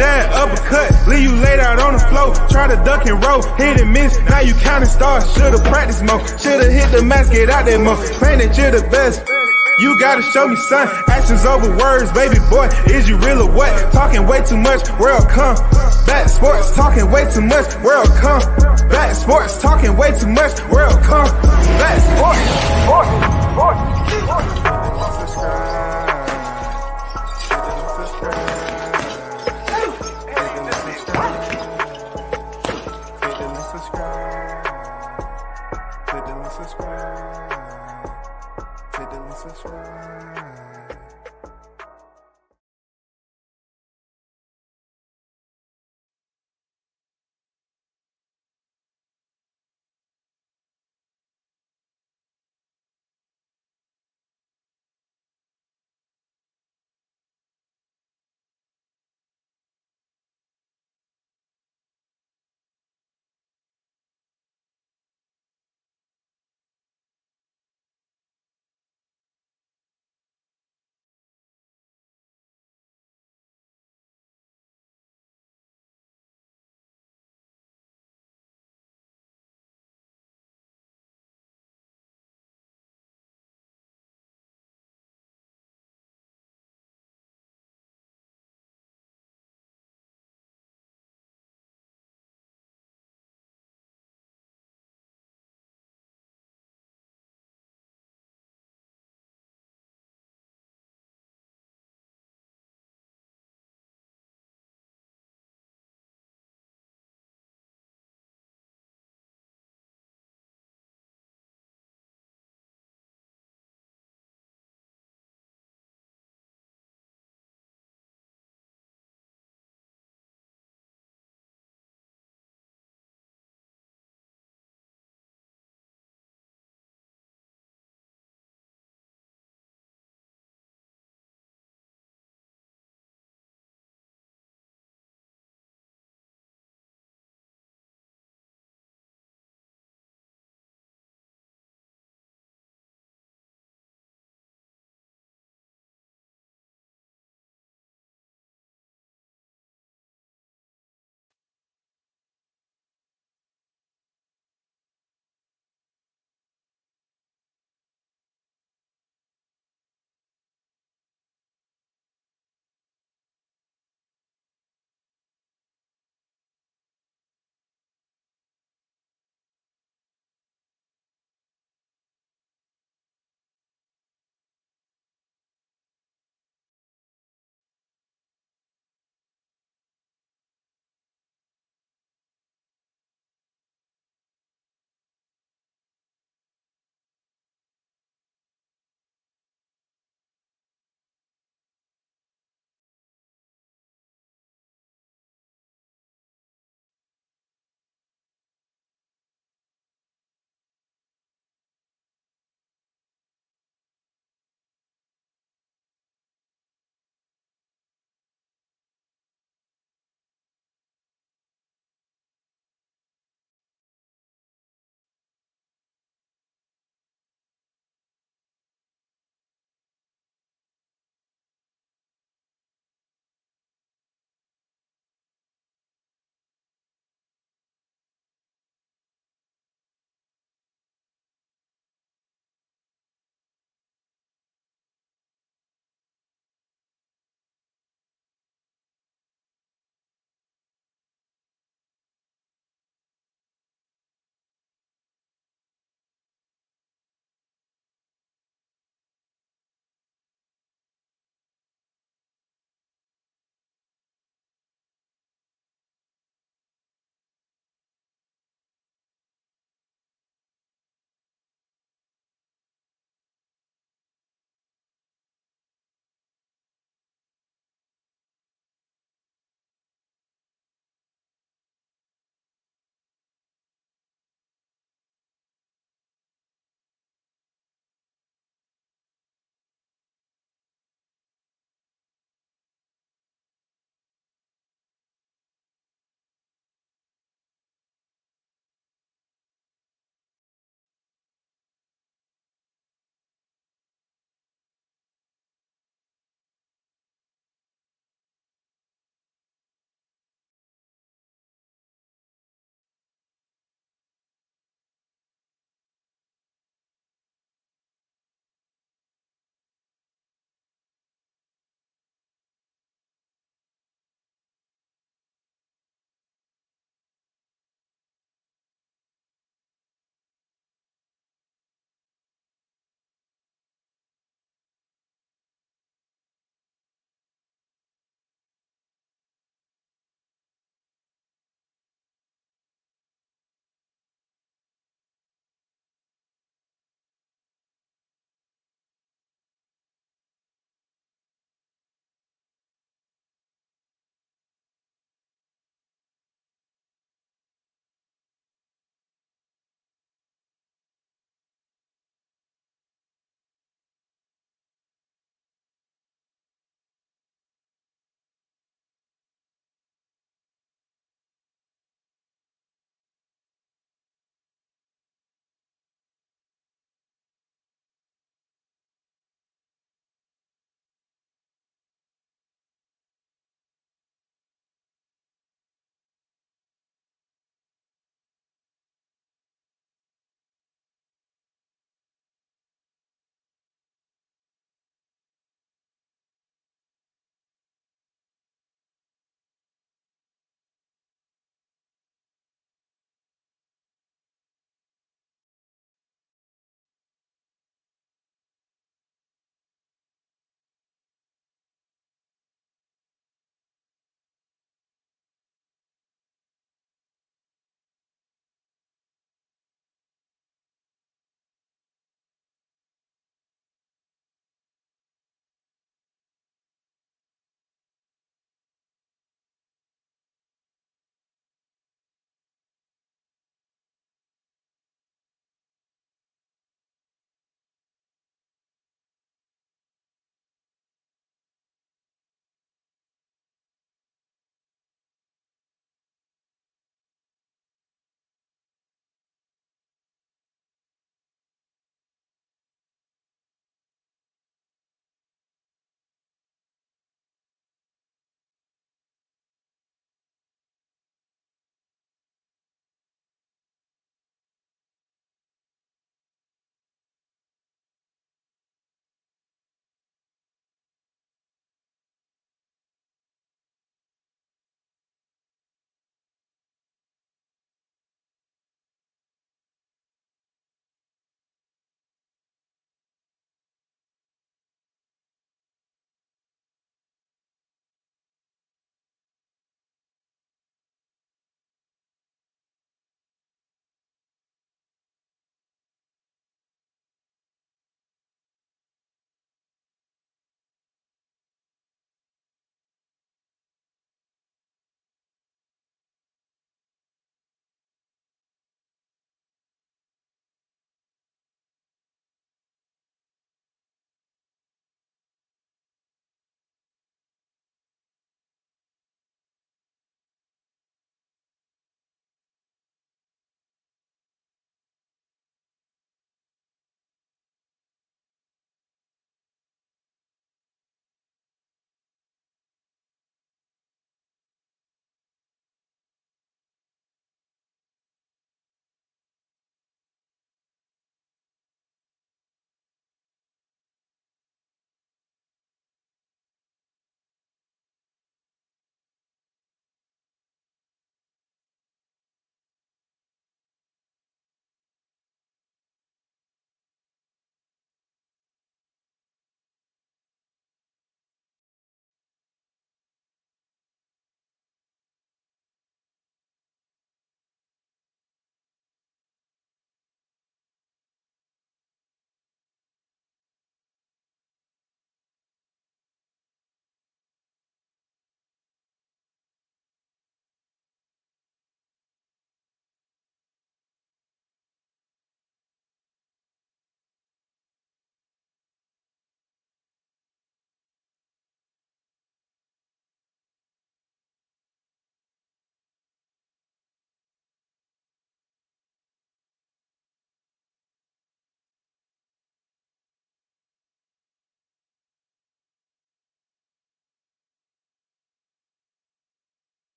jab, uppercut, leave you laid out on the floor. Try to duck and roll, hit and miss, now you counting stars. Should've practiced more, should've hit the mask, get out there more. Man, that you're the best. You gotta show me, son. Actions over words, baby boy. Is you real or what? Talking way too much, world come. Back sports, talking way too much, world come. Back sports, talking way too much, world come. Back sports.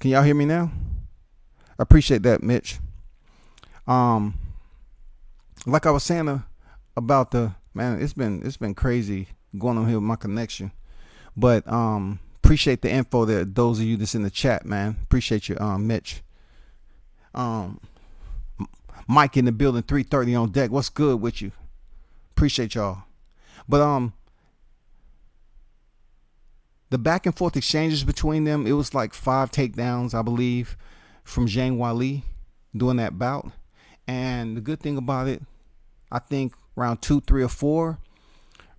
Can y'all hear me now? I appreciate that, Mitch. Like I was saying about the man, it's been crazy going on here with my connection. But appreciate the info that those of you that's in the chat, man. Appreciate you, Mitch. Mike in the building, 330 on deck. What's good with you? Appreciate y'all. But the back and forth exchanges between them, it was like 5 takedowns, I believe, from Zhang Weili doing that bout. And the good thing about it, I think round 2, 3, or 4,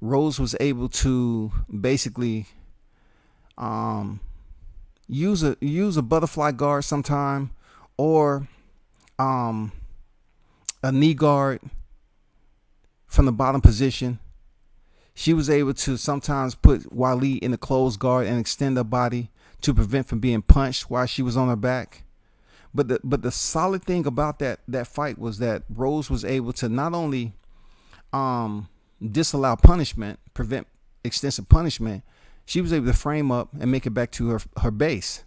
Rose was able to basically use a butterfly guard sometime, or a knee guard from the bottom position. She was able to sometimes put Weili in the closed guard and extend her body to prevent from being punched while she was on her back. But the solid thing about that fight was that Rose was able to not only disallow punishment, prevent extensive punishment, she was able to frame up and make it back to her base.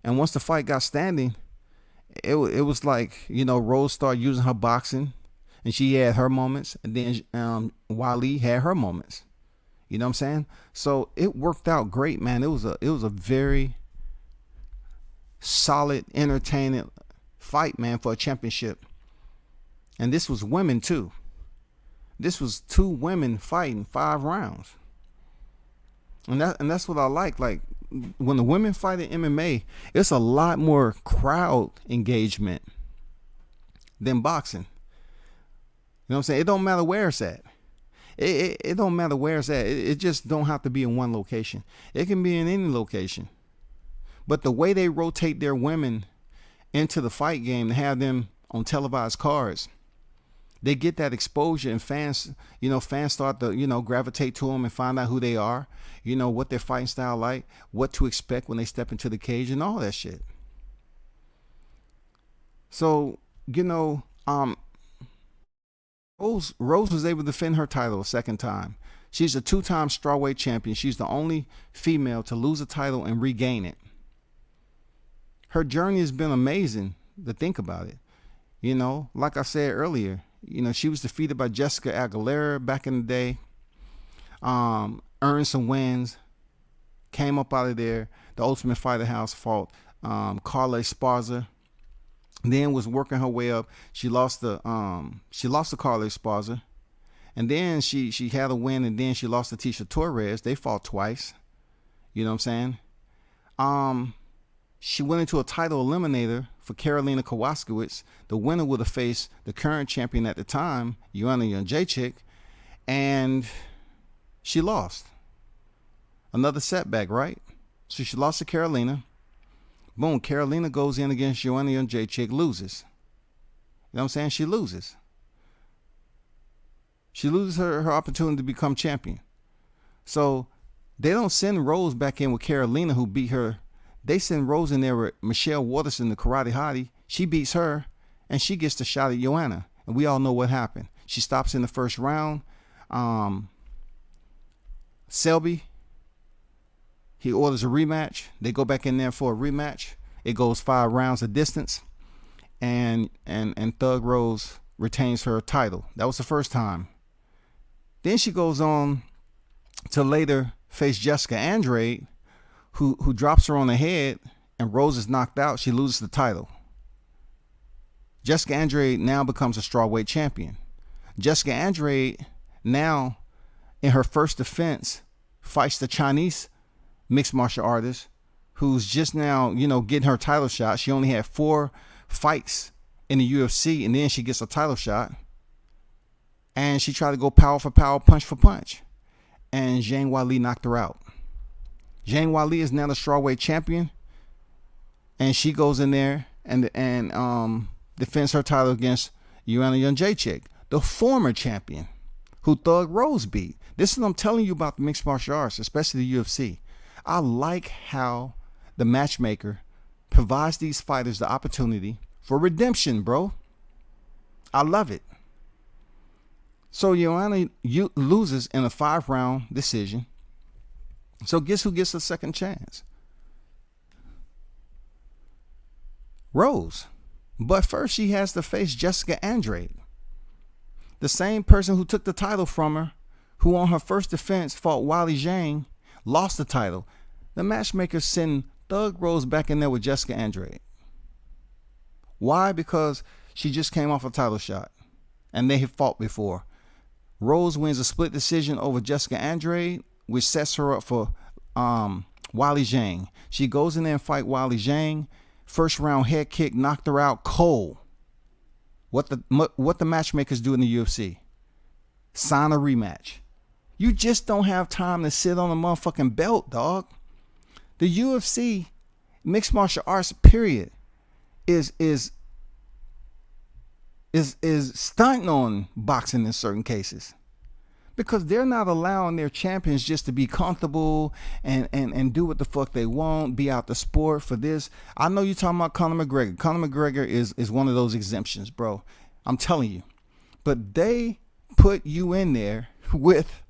And once the fight got standing, it was like, Rose started using her boxing, and she had her moments, and then Weili had her moments. You know what I'm saying? So it worked out great, man. It was a very solid, entertaining fight, man, for a championship. And this was women too. This was 2 women fighting 5 rounds. And that's what I like. Like, when the women fight in MMA, it's a lot more crowd engagement than boxing. You know what I'm saying? It don't matter where it's at. It don't matter where it's at. It just don't have to be in one location. It can be in any location. But the way they rotate their women into the fight game to have them on televised cards, they get that exposure, and fans start to, gravitate to them and find out who they are, what their fighting style like, what to expect when they step into the cage, and all that shit. So, Rose was able to defend her title a second time. She's a 2-time strawweight champion. She's the only female to lose a title and regain it. Her journey has been amazing to think about it. Like I said earlier, she was defeated by Jessica Aguilera back in the day. Earned some wins, came up out of there. The Ultimate Fighter House fought Carla Esparza. Then was working her way up. She lost to Carla Esparza, and then she had a win, and then she lost to Tisha Torres. They fought twice. You know what I'm saying? She went into a title eliminator for Karolina Kowalkiewicz. The winner would have faced the current champion at the time, Joanna Jędrzejczyk, and she lost. Another setback, right? So she lost to Karolina. Boom, Karolina goes in against Joanna Jędrzejczyk, loses. You know what I'm saying? She loses. She loses her opportunity to become champion. So they don't send Rose back in with Karolina, who beat her. They send Rose in there with Michelle Waterson, the karate hottie. She beats her, and she gets the shot at Joanna. And we all know what happened. She stops in the first round. Selby, he orders a rematch. They go back in there for a rematch. It goes 5 rounds of distance, and Thug Rose retains her title. That was the first time. Then she goes on to later face Jessica Andrade, who drops her on the head, and Rose is knocked out. She loses the title. Jessica Andrade now becomes a strawweight champion. Jessica Andrade now, in her first defense, fights the Chinese mixed martial artist who's just now, getting her title shot. She only had 4 fights in the UFC, and then she gets a title shot. And she tried to go power for power, punch for punch. And Zhang Weili knocked her out. Zhang Weili is now the strawweight champion, and she goes in there and defends her title against Joanna Jędrzejczyk, the former champion, who Thug Rose beat. This is what I'm telling you about the mixed martial arts, especially the UFC. I like how the matchmaker provides these fighters the opportunity for redemption, bro. I love it. So Joanna loses in a 5-round decision. So guess who gets a second chance? Rose. But first she has to face Jessica Andrade, the same person who took the title from her, who on her first defense fought Weili Zhang, lost the title. The matchmakers send Thug Rose back in there with Jessica Andrade. Why? Because she just came off a title shot and they have fought before. Rose wins a split decision over Jessica Andrade, which sets her up for Weili Zhang. She goes in there and fight Weili Zhang. First round head kick, knocked her out cold. What the matchmakers do in the UFC? Sign a rematch. You just don't have time to sit on a motherfucking belt, dog. The UFC, mixed martial arts, period, is stunting on boxing in certain cases, because they're not allowing their champions just to be comfortable and do what the fuck they want, be out the sport for this. I know you're talking about Conor McGregor. Conor McGregor is one of those exemptions, bro. I'm telling you. But they put you in there with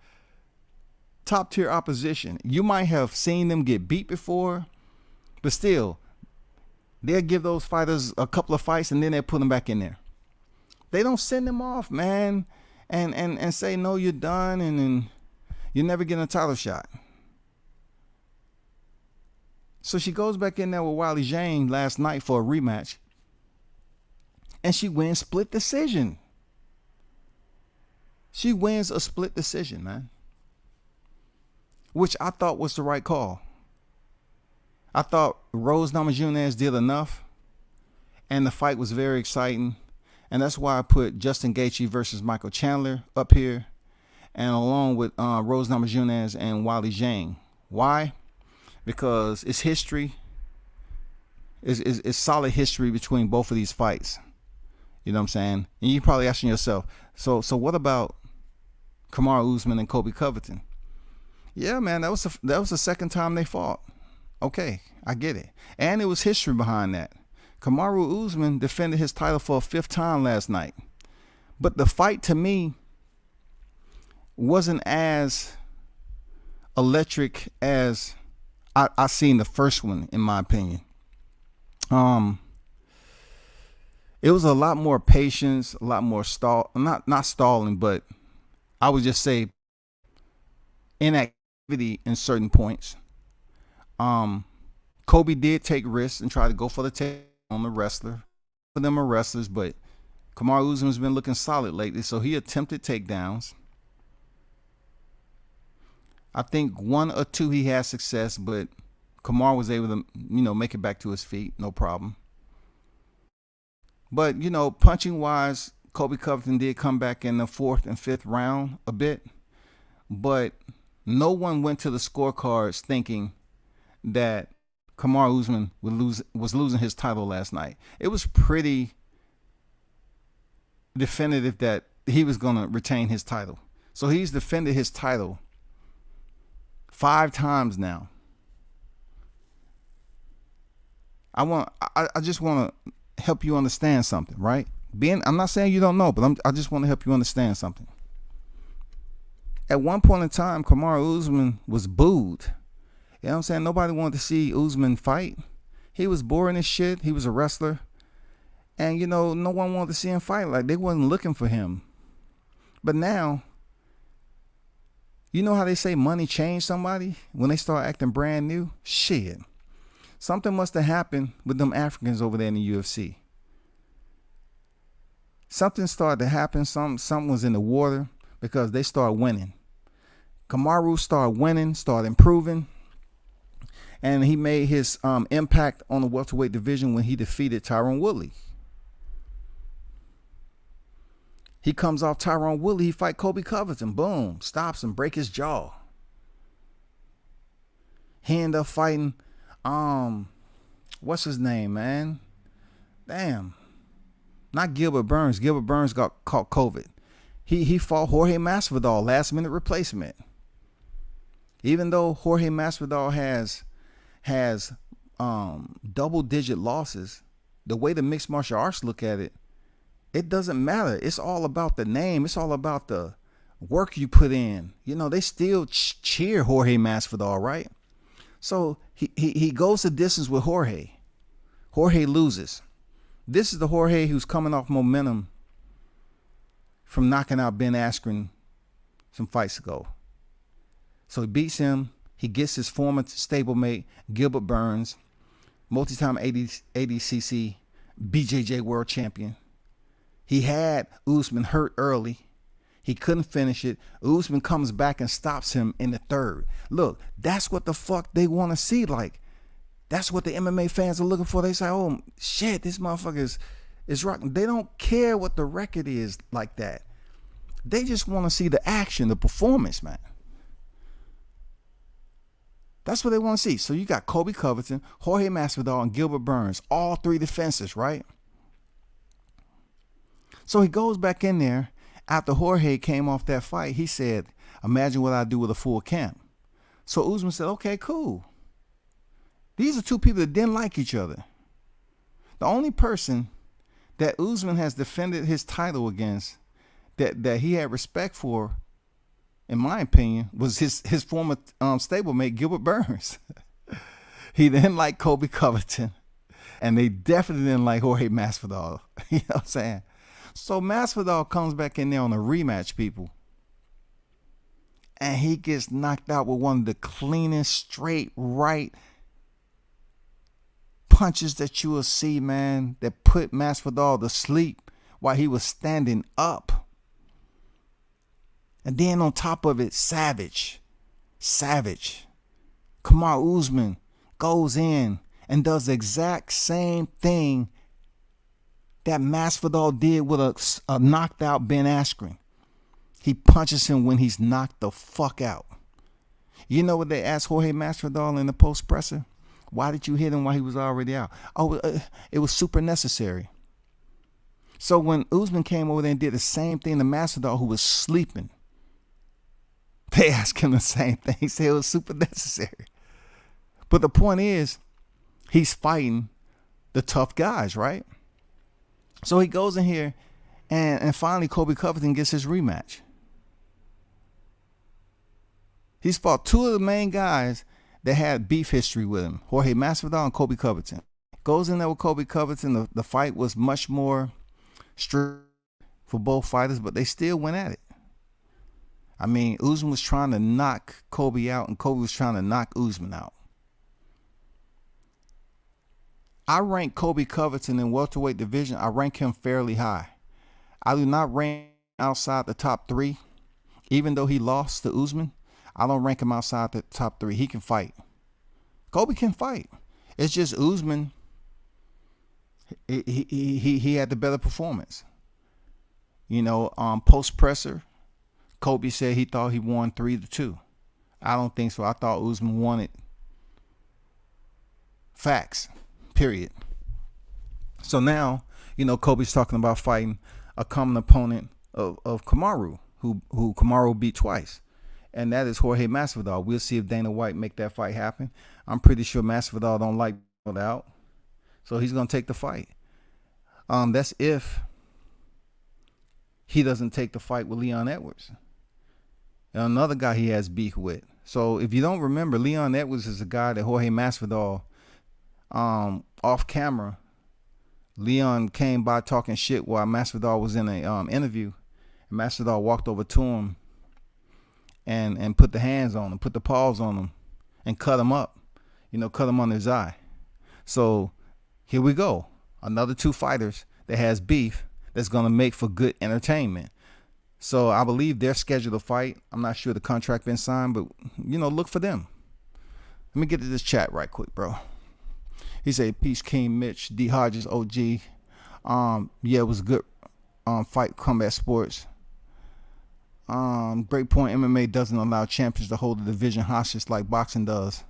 top tier opposition. You might have seen them get beat before, but still, they'll give those fighters a couple of fights and then they'll put them back in there. They don't send them off, man, and say, no, you're done, and then you're never getting a title shot. So she goes back in there with Weili Zhang last night for a rematch, and she wins split decision. She wins a split decision, man, which I thought was the right call. I thought Rose Namajunas did enough, and the fight was very exciting. And that's why I put Justin Gaethje versus Michael Chandler up here, and along with Rose Namajunas and Weili Zhang. Why? Because it's history. It's solid history between both of these fights. You know what I'm saying? And you're probably asking yourself, so what about Kamaru Usman and Colby Covington? Yeah, man, that was the second time they fought. Okay, I get it. And it was history behind that. Kamaru Usman defended his title for a fifth time last night. But the fight, to me, wasn't as electric as I seen the first one, in my opinion. It was a lot more patience, a lot more not stalling, but I would just say inactivity in certain points. Kobe did take risks and try to go for the takedown on the wrestler. For them are wrestlers, but Kamaru Usman's been looking solid lately, so he attempted takedowns. I think one or two he had success, but Kamaru was able to, make it back to his feet, no problem. But, punching wise, Colby Covington did come back in the fourth and fifth round a bit, but no one went to the scorecards thinking that Kamaru Usman was losing his title last night. It was pretty definitive that he was going to retain his title. So he's defended his title 5 times now. I just want to help you understand something, right? I'm not saying you don't know, but I just want to help you understand something. At one point in time, Kamaru Usman was booed. You know what I'm saying? Nobody wanted to see Usman fight. He was boring as shit. He was a wrestler. And, no one wanted to see him fight. Like, they wasn't looking for him. But now, you know how they say money changed somebody when they start acting brand new? Shit. Something must have happened with them Africans over there in the UFC. Something started to happen. Something was in the water, because they started winning. Kamaru started winning, started improving. And he made his impact on the welterweight division when he defeated Tyron Woodley. He comes off Tyron Woodley, he fight Colby Covington. Boom, stops him, break his jaw. He ended up fighting, what's his name, man? Damn. Not Gilbert Burns. Gilbert Burns got caught COVID. He fought Jorge Masvidal, last minute replacement. Even though Jorge Masvidal has double-digit losses, the way the mixed martial arts look at it, it doesn't matter. It's all about the name. It's all about the work you put in. They still cheer Jorge Masvidal, right? So he goes the distance with Jorge. Jorge loses. This is the Jorge who's coming off momentum from knocking out Ben Askren some fights ago. So he beats him. He gets his former stablemate, Gilbert Burns, multi-time ADCC BJJ world champion. He had Usman hurt early. He couldn't finish it. Usman comes back and stops him in the third. Look, that's what the fuck they want to see. Like, that's what the MMA fans are looking for. They say, oh, shit, this motherfucker is rocking. They don't care what the record is like that. They just want to see the action, the performance, man. That's what they want to see. So you got Colby Covington, Jorge Masvidal, and Gilbert Burns, all three defenses, right? So he goes back in there. After Jorge came off that fight, he said, imagine what I do with a full camp. So Usman said, okay, cool. These are two people that didn't like each other. The only person that Usman has defended his title against, that he had respect for, in my opinion, was his former stablemate, Gilbert Burns. He didn't like Colby Covington, and they definitely didn't like Jorge Masvidal. You know what I'm saying? So Masvidal comes back in there on a rematch, people, and he gets knocked out with one of the cleanest straight right punches that you will see, man, that put Masvidal to sleep while he was standing up. And then on top of it, savage. Kamaru Usman goes in and does the exact same thing that Masvidal did with a knocked out Ben Askren. He punches him when he's knocked the fuck out. You know what they asked Jorge Masvidal in the post presser? Why did you hit him while he was already out? Oh, it was super necessary. So when Usman came over there and did the same thing to Masvidal, who was sleeping, they asked him the same thing. He said it was super necessary. But the point is, he's fighting the tough guys, right? So he goes in here, and finally Colby Covington gets his rematch. He's fought two of the main guys that had beef history with him, Jorge Masvidal and Colby Covington. Goes in there with Colby Covington. The fight was much more strict for both fighters, but they still went at it. I mean, Usman was trying to knock Colby out, and Colby was trying to knock Usman out. I rank Colby Covington in welterweight division. I rank him fairly high. I do not rank outside the top three. Even though he lost to Usman, I don't rank him outside the top three. He can fight. Colby can fight. It's just Usman, he had the better performance. You know, post presser, Colby said he thought he won 3-2. I don't think so. I thought Usman won it. Facts. Period. So now, you know, Colby's talking about fighting a common opponent of Kamaru, who Kamaru beat twice. And that is Jorge Masvidal. We'll see if Dana White make that fight happen. I'm pretty sure Masvidal don't like it out. So he's going to take the fight. That's if he doesn't take the fight with Leon Edwards, and another guy he has beef with. So if you don't remember, Leon Edwards is a guy that Jorge Masvidal, off camera, Leon came by talking shit while Masvidal was in a interview, and Masvidal walked over to him and put the hands on him, put the paws on him, and cut him up, you know, cut him on his eye. So here we go, another two fighters that has beef that's gonna make for good entertainment. So I believe they're scheduled to fight. I'm not sure the contract been signed, but you know, look for them. Let me get to this chat right quick, bro. He said, peace, King Mitch, D Hodges, OG. Yeah, it was a good fight, Combat Sports. Great point. MMA doesn't allow champions to hold the division hostage like boxing does.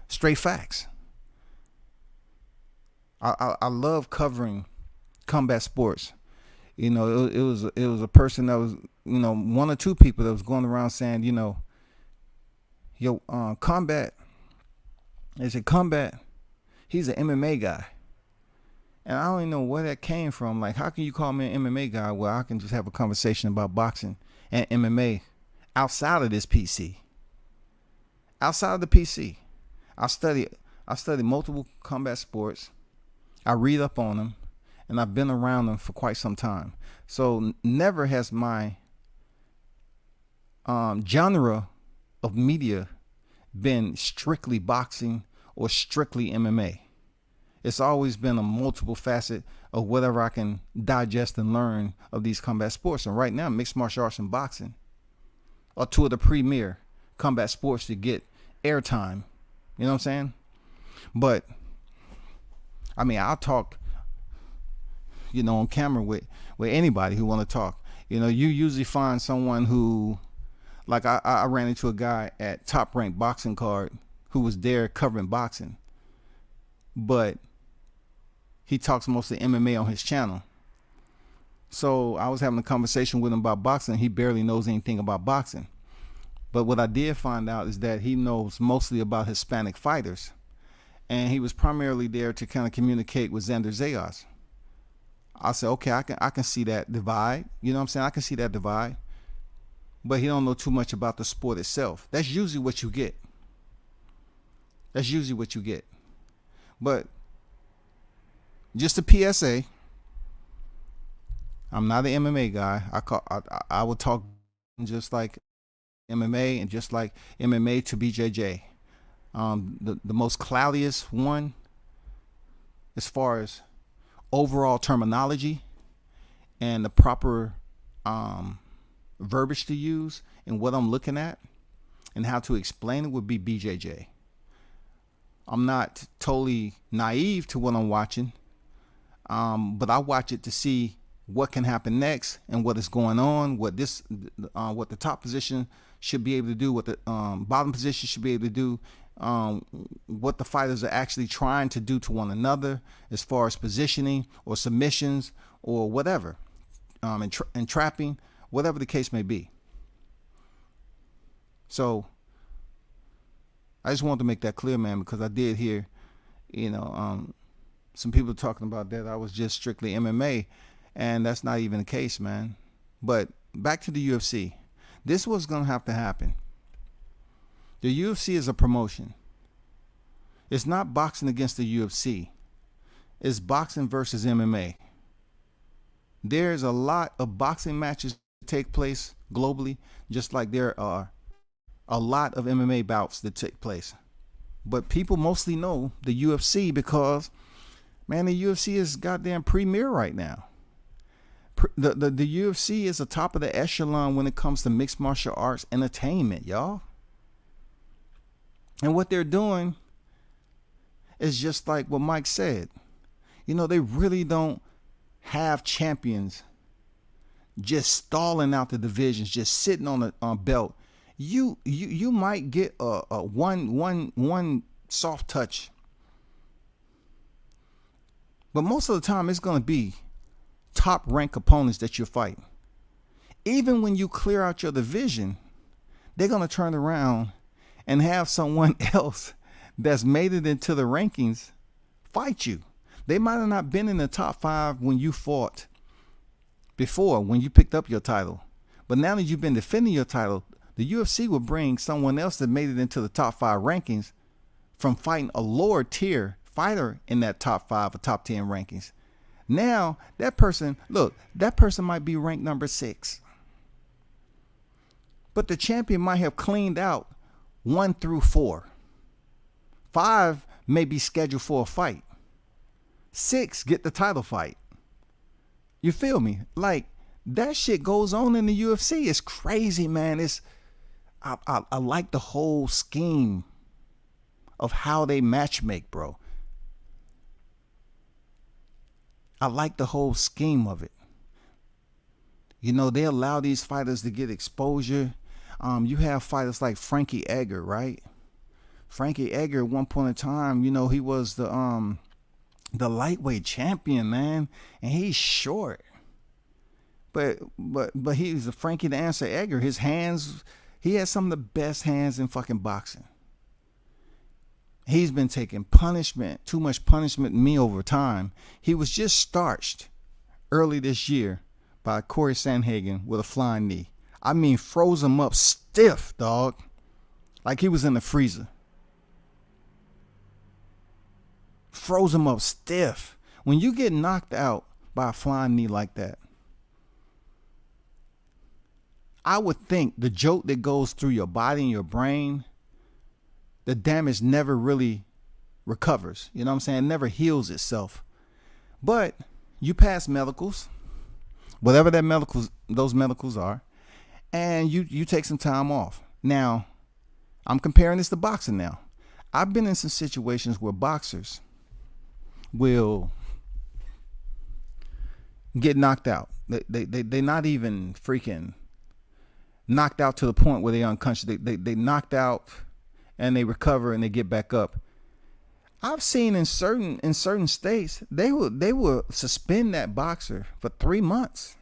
Straight facts. I love covering Combat Sports. You know, it was a person that was, you know, one or two people that was going around saying, you know, yo, Combat. They said Combat. He's an MMA guy. And I don't even know where that came from. Like, how can you call me an MMA guy where I can just have a conversation about boxing and MMA outside of this PC? Outside of the PC. I study multiple combat sports. I read up on them. and I've been around them for quite some time. So never has my genre of media been strictly boxing or strictly MMA. It's always been a multiple facet of whatever I can digest and learn of these combat sports. And right now, mixed martial arts and boxing are two of the premier combat sports to get airtime. You know what I'm saying? But I mean, I'll talk, on camera with anybody who want to talk. You usually find someone who, like I ran into a guy at Top Rank Boxing Card who was there covering boxing, but he talks mostly MMA on his channel. So I was having a conversation with him about boxing. He barely knows anything about boxing. But what I did find out is that he knows mostly about Hispanic fighters. And he was primarily there to kind of communicate with Xander Zayas. I said, okay, I can see that divide. You know what I'm saying? I can see that divide. But he don't know too much about the sport itself. That's usually what you get. But just a PSA, I'm not an MMA guy. I would talk just like MMA and just like MMA to BJJ. The most cloudiest one as far as overall terminology and the proper verbiage to use and what I'm looking at and how to explain it would be BJJ. I'm not totally naive to what I'm watching, but I watch it to see what can happen next and what is going on, what the top position should be able to do, what the bottom position should be able to do, what the fighters are actually trying to do to one another as far as positioning or submissions or whatever, and trapping, whatever the case may be. So I just wanted to make that clear, man, because I did hear, some people talking about that I was just strictly MMA, and that's not even the case, man. But back to the UFC. This was going to have to happen. The UFC is a promotion. It's not boxing against the UFC. It's boxing versus MMA. There's a lot of boxing matches that take place globally, just like there are a lot of MMA bouts that take place. But people mostly know the UFC because, man, the UFC is goddamn premier right now. The UFC is the top of the echelon when it comes to mixed martial arts entertainment, y'all. And what they're doing is just like what Mike said. They really don't have champions just stalling out the divisions, just sitting on a belt. You might get a one soft touch, but most of the time it's going to be top rank opponents that you're fighting. Even when you clear out your division, they're going to turn around and have someone else that's made it into the rankings fight you. They might have not been in the top 5 when you fought before, when you picked up your title. But now that you've been defending your title, the UFC will bring someone else that made it into the top 5 rankings from fighting a lower tier fighter in that top 5 or top 10 rankings. Now, that person might be ranked number 6. But the champion might have cleaned out 1 through 4. 5 may be scheduled for a fight. 6 get the title fight. You feel me? Like, that shit goes on in the UFC. It's crazy, man. I like the whole scheme of how they matchmake, bro. I like the whole scheme of it. They allow these fighters to get exposure. You have fighters like Frankie Edgar, right? Frankie Edgar at one point in time, he was the lightweight champion, man, and he's short. But he's a Frankie the Answer Edgar. His hands, he has some of the best hands in fucking boxing. He's been taking punishment, too much punishment in me over time. He was just starched early this year by Corey Sandhagen with a flying knee. I mean, froze him up stiff, dog. Like he was in the freezer. Froze him up stiff. When you get knocked out by a flying knee like that. I would think the jolt that goes through your body and your brain, the damage never really recovers. You know what I'm saying? It never heals itself. But you pass medicals, whatever those medicals are, and you take some time off. Now, I'm comparing this to boxing now. I've been in some situations where boxers will get knocked out. They're not even freaking knocked out to the point where they're unconscious. They knocked out and they recover and they get back up. I've seen in certain states they will suspend that boxer for 3 months.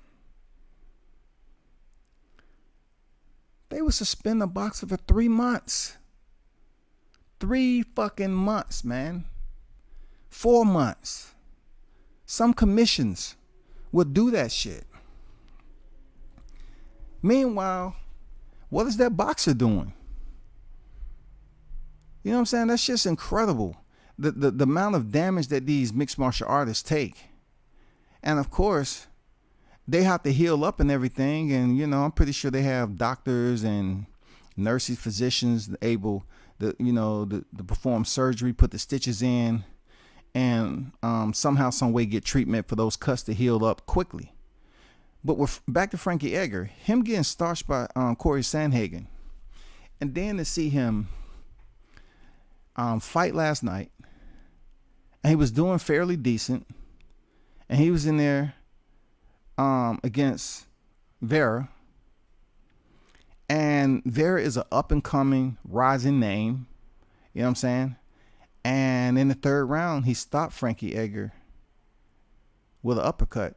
They will suspend a boxer for 3 months. 3 fucking months, man. 4 months. Some commissions will do that shit. Meanwhile, what is that boxer doing? You know what I'm saying? That's just incredible. The amount of damage that these mixed martial artists take. And of course, they have to heal up and everything. And, you know, I'm pretty sure they have doctors and nurses, physicians able to perform surgery, put the stitches in, and somehow, some way get treatment for those cuts to heal up quickly. But we're back to Frankie Edgar, him getting starched by Corey Sandhagen, and then to see him fight last night, and he was doing fairly decent, and he was in there against Vera, and Vera is an up and coming rising name, you know what I'm saying? And in the third round, he stopped Frankie Edgar with an uppercut.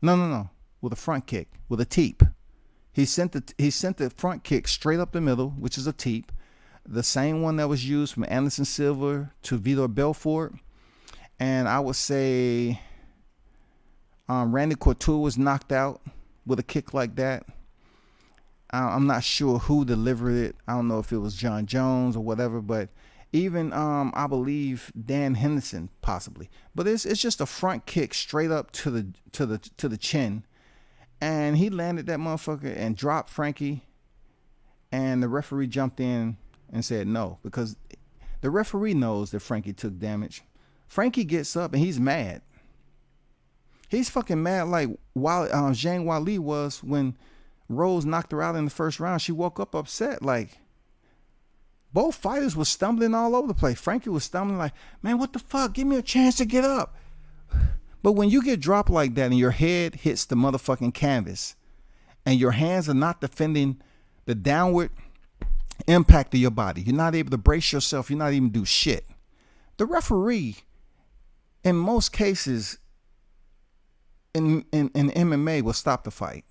No. With a front kick, with a teep. He sent the front kick straight up the middle, which is a teep. The same one that was used from Anderson Silva to Vitor Belfort. And I would say Randy Couture was knocked out with a kick like that. I'm not sure who delivered it. I don't know if it was John Jones or whatever, but even I believe Dan Henderson possibly. But it's just a front kick straight up to the chin, and he landed that motherfucker and dropped Frankie, and the referee jumped in and said no, because the referee knows that Frankie took damage. Frankie gets up and he's mad. He's fucking mad like Zhang Weili was when Rose knocked her out in the first round. She woke up upset. Like, both fighters were stumbling all over the place. Frankie was stumbling like, man, what the fuck? Give me a chance to get up. But when you get dropped like that and your head hits the motherfucking canvas and your hands are not defending the downward impact of your body, you're not able to brace yourself, you're not even do shit. The referee, in most cases, in MMA, will stop the fight.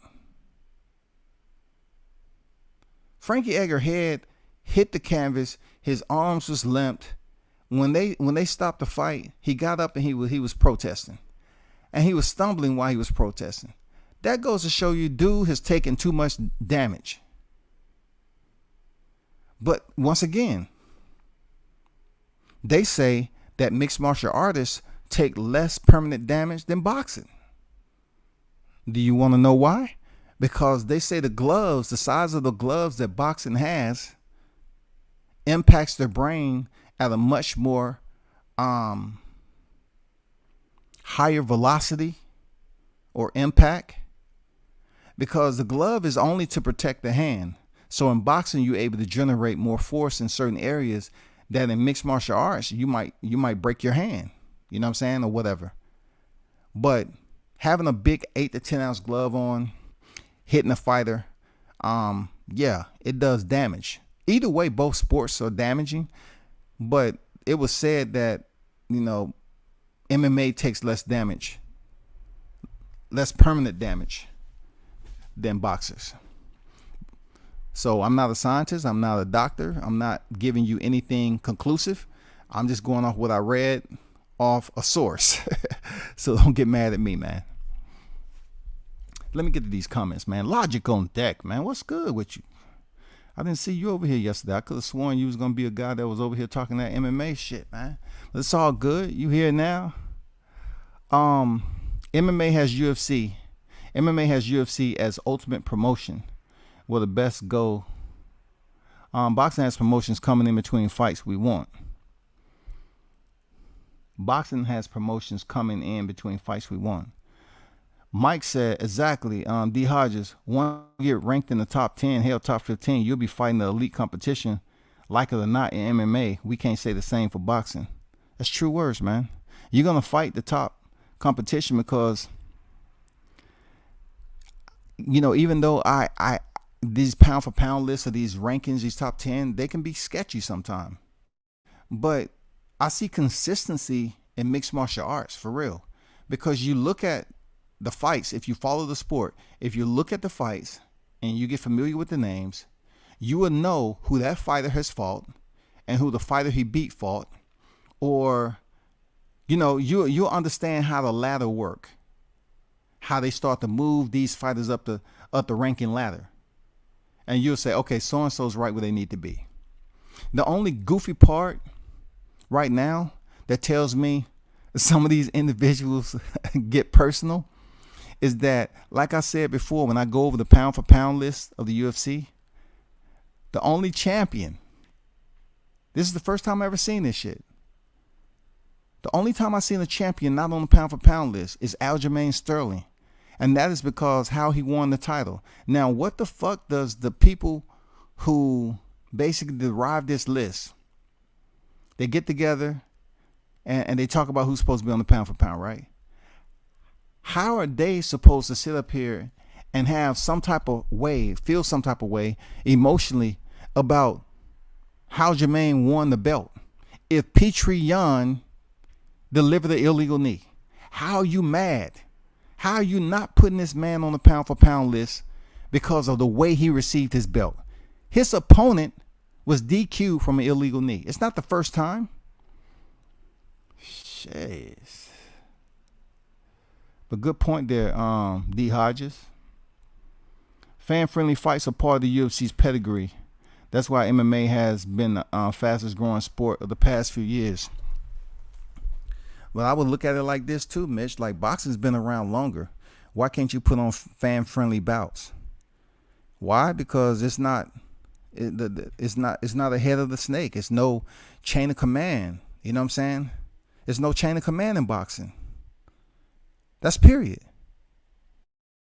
Frankie Edgar head hit the canvas, his arms was limped. When they stopped the fight, he got up and he was protesting. And he was stumbling while he was protesting. That goes to show you dude has taken too much damage. But once again, they say that mixed martial artists take less permanent damage than boxing. Do you want to know why? Because they say the gloves, the size of the gloves that boxing has, impacts their brain at a much more higher velocity or impact, because the glove is only to protect the hand. So in boxing, you're able to generate more force in certain areas that in mixed martial arts, you might break your hand, you know what I'm saying, or whatever. But having a big 8 to 10 ounce glove on, hitting a fighter, yeah, it does damage. Either way, both sports are damaging, but it was said that, you know, MMA takes less damage, less permanent damage than boxers. So I'm not a scientist, I'm not a doctor, I'm not giving you anything conclusive. I'm just going off what I read off a source. So don't get mad at me, man. Let me get to these comments, man. Logic on deck, man. What's good with you? I didn't see you over here yesterday. I could have sworn you was going to be a guy that was over here talking that MMA shit, man. But it's all good. You here now? Um, MMA has UFC. MMA has UFC as ultimate promotion, where the best go. Boxing has promotions coming in between fights we want. Boxing has promotions coming in between fights we want. Mike said exactly. D Hodges, once you get ranked in the top 10, hell, top 15, you'll be fighting the elite competition. Like it or not, in MMA, we can't say the same for boxing. That's true words, man. You're gonna fight the top competition because, even though I these pound for pound lists or these rankings, these top 10, they can be sketchy sometimes. But I see consistency in mixed martial arts for real, because you look at the fights. If you follow the sport, if you look at the fights and you get familiar with the names, you will know who that fighter has fought and who the fighter he beat fought, or you'll understand how the ladder work, how they start to move these fighters up the ranking ladder, and you'll say, okay, so and so's right where they need to be. The only goofy part right now that tells me some of these individuals get personal is that, like I said before, when I go over the pound for pound list of the UFC, the only champion, this is the first time I ever seen this shit. The only time I've seen a champion not on the pound for pound list is Aljamain Sterling. And that is because how he won the title. Now, what the fuck does the people who basically derive this list, they get together and they talk about who's supposed to be on the pound for pound, right? How are they supposed to sit up here and have some type of way, feel some type of way emotionally about how Jermaine won the belt if Petrie Yan delivered the illegal knee? How are you mad? How are you not putting this man on the pound for pound list because of the way he received his belt? His opponent was DQ'd from an illegal knee. It's not the first time. Shit. But good point there, D Hodges. Fan-friendly fights are part of the UFC's pedigree. That's why MMA has been the fastest growing sport of the past few years. But I would look at it like this too, Mitch. Like, boxing's been around longer. Why can't you put on fan-friendly bouts? Why? Because it's not a head of the snake. It's no chain of command. You know what I'm saying? There's no chain of command in boxing. That's period.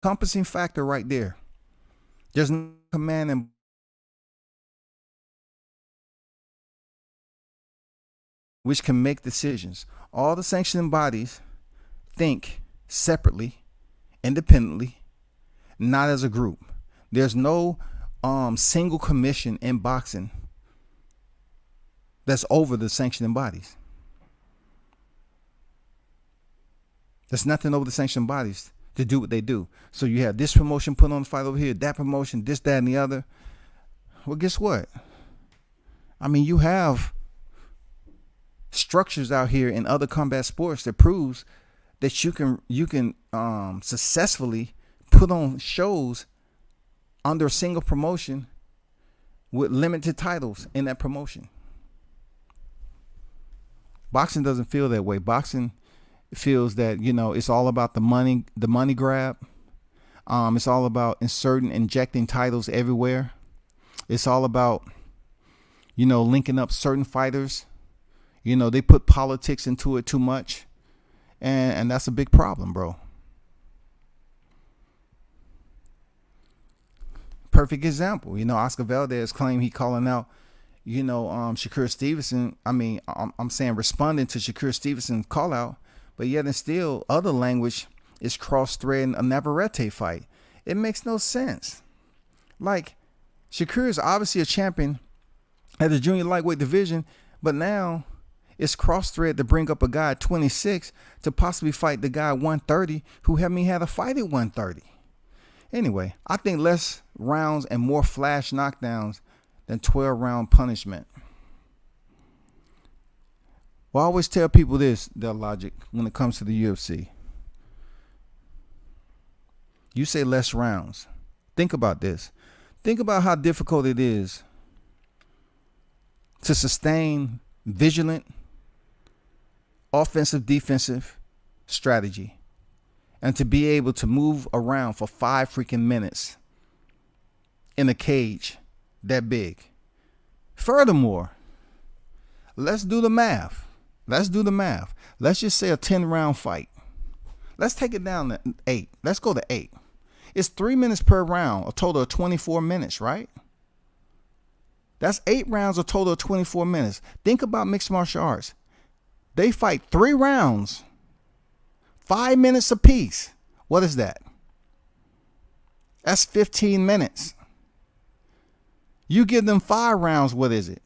Encompassing factor right there. There's no command in which can make decisions. All the sanctioning bodies think separately, independently, not as a group. There's no single commission in boxing that's over the sanctioning bodies. There's nothing over the sanctioning bodies to do what they do. So you have this promotion put on the fight over here, that promotion, this, that, and the other. Well, guess what? I mean, you have structures out here in other combat sports that proves that you can successfully put on shows under a single promotion with limited titles in that promotion. Boxing doesn't feel that way. Boxing feels that, it's all about the money grab. It's all about injecting titles everywhere. It's all about, linking up certain fighters. They put politics into it too much. And that's a big problem, bro. Perfect example. Oscar Valdez claimed he calling out, Shakur Stevenson. I mean, I'm saying responding to Shakur Stevenson's call out, but yet and still other language is cross-threading a Navarrete fight. It makes no sense. Like, Shakur is obviously a champion at the junior lightweight division, but now it's cross-thread to bring up a guy at 26 to possibly fight the guy at 130 who haven't had a fight at 130. Anyway, I think less rounds and more flash knockdowns than 12-round punishment. Well, I always tell people this, their logic, when it comes to the UFC. You say less rounds. Think about this. Think about how difficult it is to sustain vigilant, offensive, defensive strategy and to be able to move around for 5 freaking minutes in a cage that big. Furthermore, let's do the math. Let's just say a 10-round fight. Let's take it down to 8. Let's go to 8. It's 3 minutes per round, a total of 24 minutes, right? That's 8 rounds, a total of 24 minutes. Think about mixed martial arts. They fight 3 rounds, 5 minutes apiece. What is that? That's 15 minutes. You give them 5 rounds, what is it?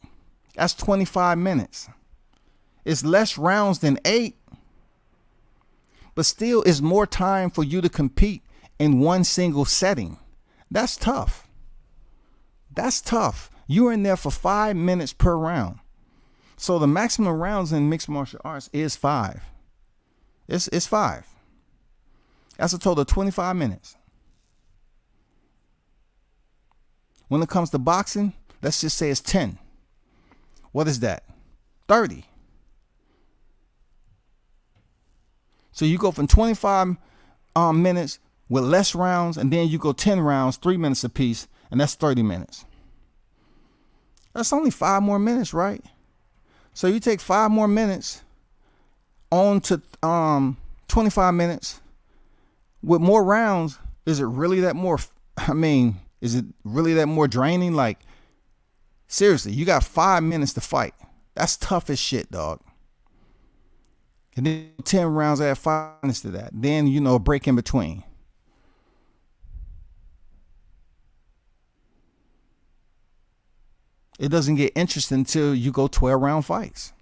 That's 25 minutes. It's less rounds than 8, but still it's more time for you to compete in one single setting. That's tough. You're in there for 5 minutes per round. So the maximum rounds in mixed martial arts is 5. It's 5. That's a total of 25 minutes. When it comes to boxing, let's just say it's 10. What is that? 30. So you go from 25 minutes with less rounds, and then you go 10 rounds, 3 minutes apiece, and that's 30 minutes. That's only 5 more minutes, right? So you take 5 more minutes on to 25 minutes with more rounds. Is it really that more? Is it really that more draining? Like, seriously, you got 5 minutes to fight. That's tough as shit, dog. And then 10 rounds, add 5 minutes to that. Then, a break in between. It doesn't get interesting until you go 12-round fights.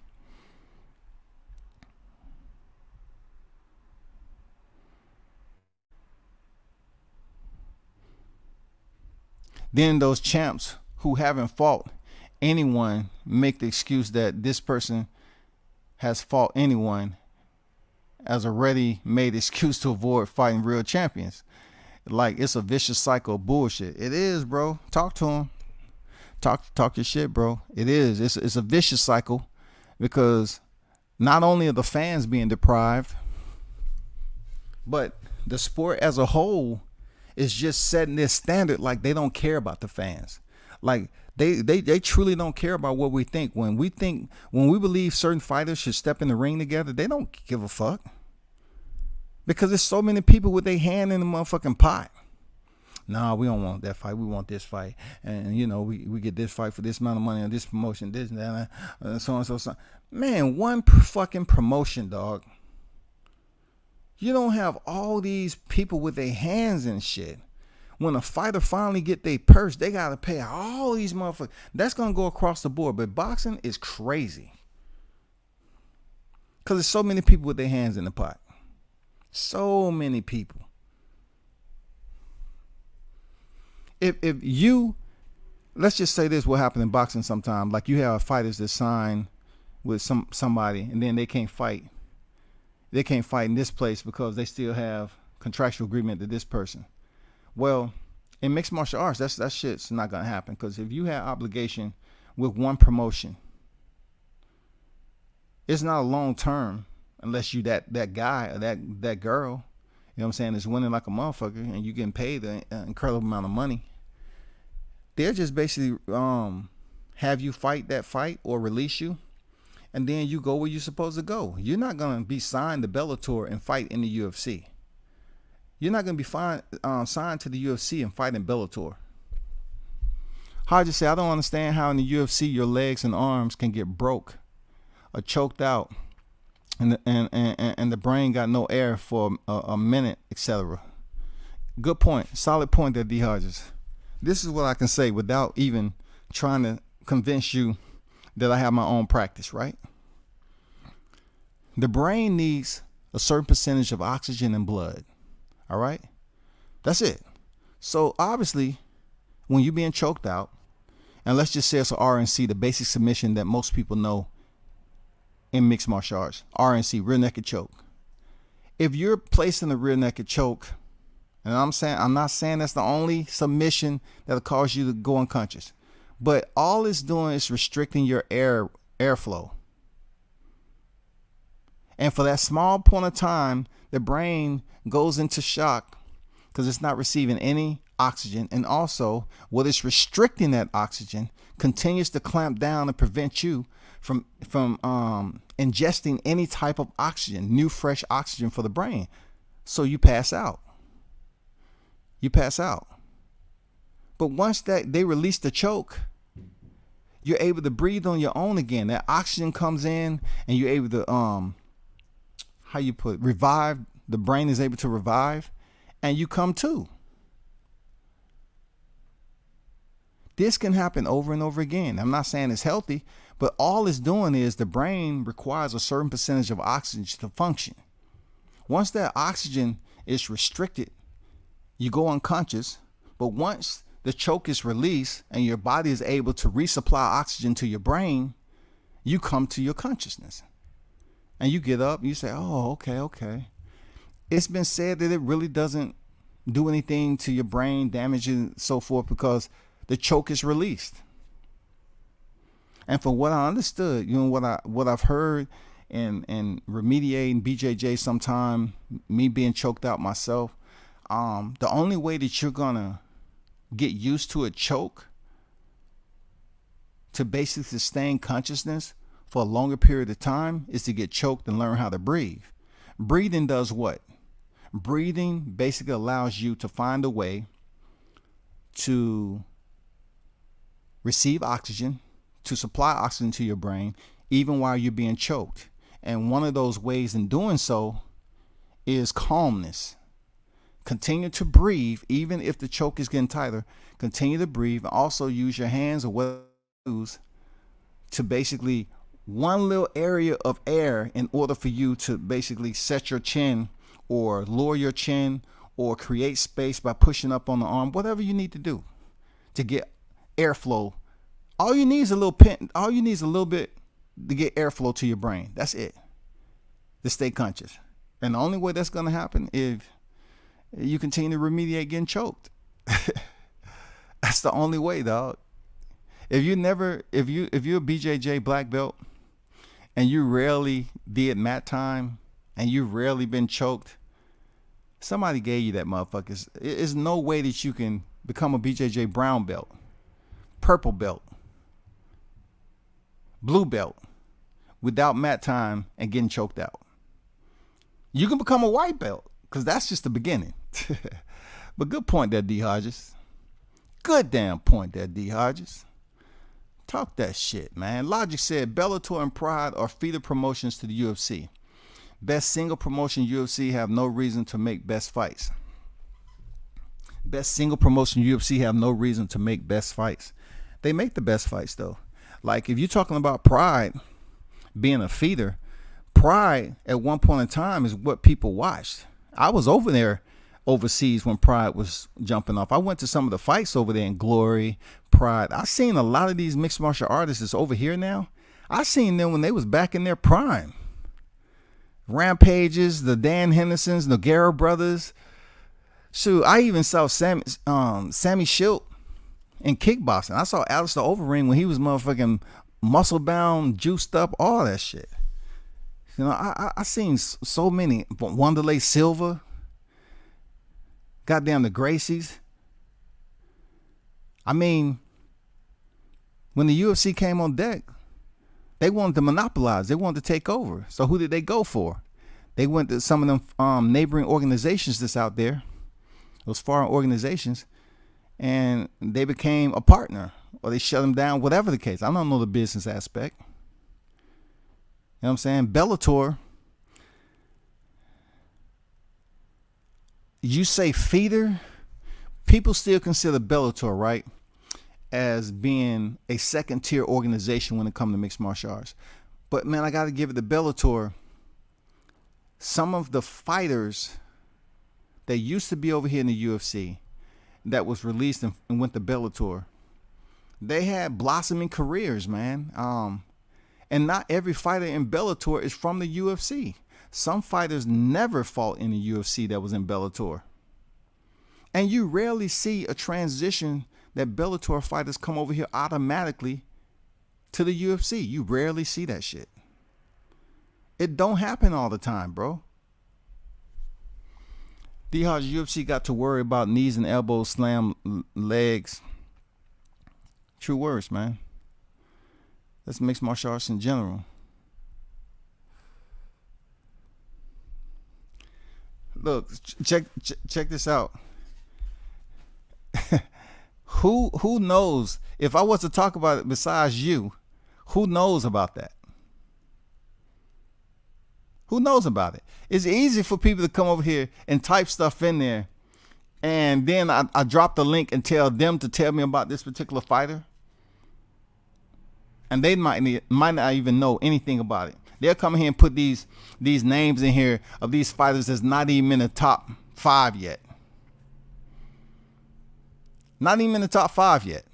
Then those champs who haven't fought anyone make the excuse that this person has fought anyone as a ready-made excuse to avoid fighting real champions. Like, it's a vicious cycle of bullshit. It is, bro. Talk to them. Talk your shit, bro. It is. It's a vicious cycle, because not only are the fans being deprived, but the sport as a whole is just setting this standard. Like, they don't care about the fans. Like, they truly don't care about what we think. When we believe certain fighters should step in the ring together, they don't give a fuck, because there's so many people with their hand in the motherfucking pot. Nah, we don't want that fight. We want this fight. And, we get this fight for this amount of money and this promotion, this and that, and so on and so on. Man, one fucking promotion, dog. You don't have all these people with their hands in shit. When a fighter finally get their purse, they got to pay all these motherfuckers. That's going to go across the board. But boxing is crazy, because there's so many people with their hands in the pot. So many people. If you, let's just say this will happen in boxing sometime. Like, you have fighters that sign with somebody, and then they can't fight. They can't fight in this place because they still have contractual agreement to this person. Well, in mixed martial arts, that shit's not gonna happen, because if you have obligation with one promotion, it's not a long term unless you that guy or that girl, you know what I'm saying, is winning like a motherfucker and you getting paid an incredible amount of money. They'll just basically have you fight that fight or release you, and then you go where you're supposed to go. You're not gonna be signed to Bellator and fight in the UFC. You're not gonna be signed to the UFC and fight in Bellator. Hard to say. I don't understand how in the UFC your legs and arms can get broke or choked out, and the brain got no air for a minute, etc. Good point. Solid point there, D. Hodges. This is what I can say without even trying to convince you that I have my own practice, right? The brain needs a certain percentage of oxygen and blood. All right? That's it. So obviously, when you're being choked out, and let's just say it's an RNC, the basic submission that most people know in mixed martial arts, RNC, rear naked choke. If you're placed in a rear naked choke, and I'm not saying that's the only submission that'll cause you to go unconscious, but all it's doing is restricting your airflow. And for that small point of time, the brain goes into shock because it's not receiving any oxygen. And also, what is restricting that oxygen continues to clamp down and prevent you from ingesting any type of oxygen, new fresh oxygen for the brain. So you pass out. You pass out. But once that they release the choke, you're able to breathe on your own again. That oxygen comes in and you're able to revive. The brain is able to revive and you come to. This can happen over and over again. I'm not saying it's healthy, but all it's doing is the brain requires a certain percentage of oxygen to function. Once that oxygen is restricted, you go unconscious. But once the choke is released and your body is able to resupply oxygen to your brain, you come to your consciousness. And you get up and you say, oh, okay. It's been said that it really doesn't do anything to your brain, damage and so forth, because the choke is released. And from what I understood, what I've heard and remediating BJJ sometime, me being choked out myself, the only way that you're gonna get used to a choke to basically sustain consciousness for a longer period of time is to get choked and learn how to breathe. Breathing does what? Breathing basically allows you to find a way to receive oxygen, to supply oxygen to your brain, even while you're being choked. And one of those ways in doing so is calmness. Continue to breathe, even if the choke is getting tighter. Continue to breathe. Also use your hands or whatever you use to basically one little area of air in order for you to basically set your chin or lower your chin or create space by pushing up on the arm, whatever you need to do to get airflow. All you need is a little bit to get airflow to your brain. That's it. To stay conscious. And the only way that's going to happen is you continue to remediate getting choked. That's the only way, dog. If you're a BJJ black belt and you rarely did mat time and you rarely been choked, somebody gave you that motherfucker. There's no way that you can become a BJJ brown belt, purple belt, blue belt without mat time and getting choked out. You can become a white belt because that's just the beginning. But good point there, D. Hodges. Good damn point there, D. Hodges. Talk that shit, man. Logic said Bellator and Pride are feeder promotions to the UFC. Best single promotion UFC have no reason to make best fights. Best single promotion UFC have no reason to make best fights. They make the best fights though. Like if you're talking about Pride being a feeder, Pride at one point in time is what people watched. I was over there overseas when Pride was jumping off. I went to some of the fights over there in Glory, Pride. I seen a lot of these mixed martial artists that's over here now. I seen them when they was back in their prime. Rampages, the Dan Hendersons, the Guerrero brothers. Shoot, I even saw Sammy Schilt in kickboxing. I saw Alistair Overeem when he was motherfucking muscle bound, juiced up, all that shit. You know, I seen so many. Wanderlei Silva. Goddamn the Gracies. I mean, when the UFC came on deck, they wanted to monopolize. They wanted to take over. So who did they go for? They went to some of them neighboring organizations that's out there, those foreign organizations, and they became a partner, or they shut them down, whatever the case. I don't know the business aspect. You know what I'm saying? Bellator, you say feeder, people still consider Bellator, right, as being a second tier organization when it comes to mixed martial arts. But man, I got to give it to Bellator. Some of the fighters that used to be over here in the UFC that was released and went to Bellator, they had blossoming careers, man. And not every fighter in Bellator is from the UFC. Some fighters never fought in the UFC that was in Bellator. And you rarely see a transition that Bellator fighters come over here automatically to the UFC. You rarely see that shit. It don't happen all the time, bro. D-Hodge, UFC got to worry about knees and elbows, slam legs. True words, man. That's mixed martial arts in general. Look, check this out. Who knows? If I was to talk about it besides you, who knows about that? Who knows about it? It's easy for people to come over here and type stuff in there, and then I drop the link and tell them to tell me about this particular fighter, and they might not even know anything about it. They'll come here and put these names in here of these fighters that's not even in the top 5 yet. Not even in the top 5 yet.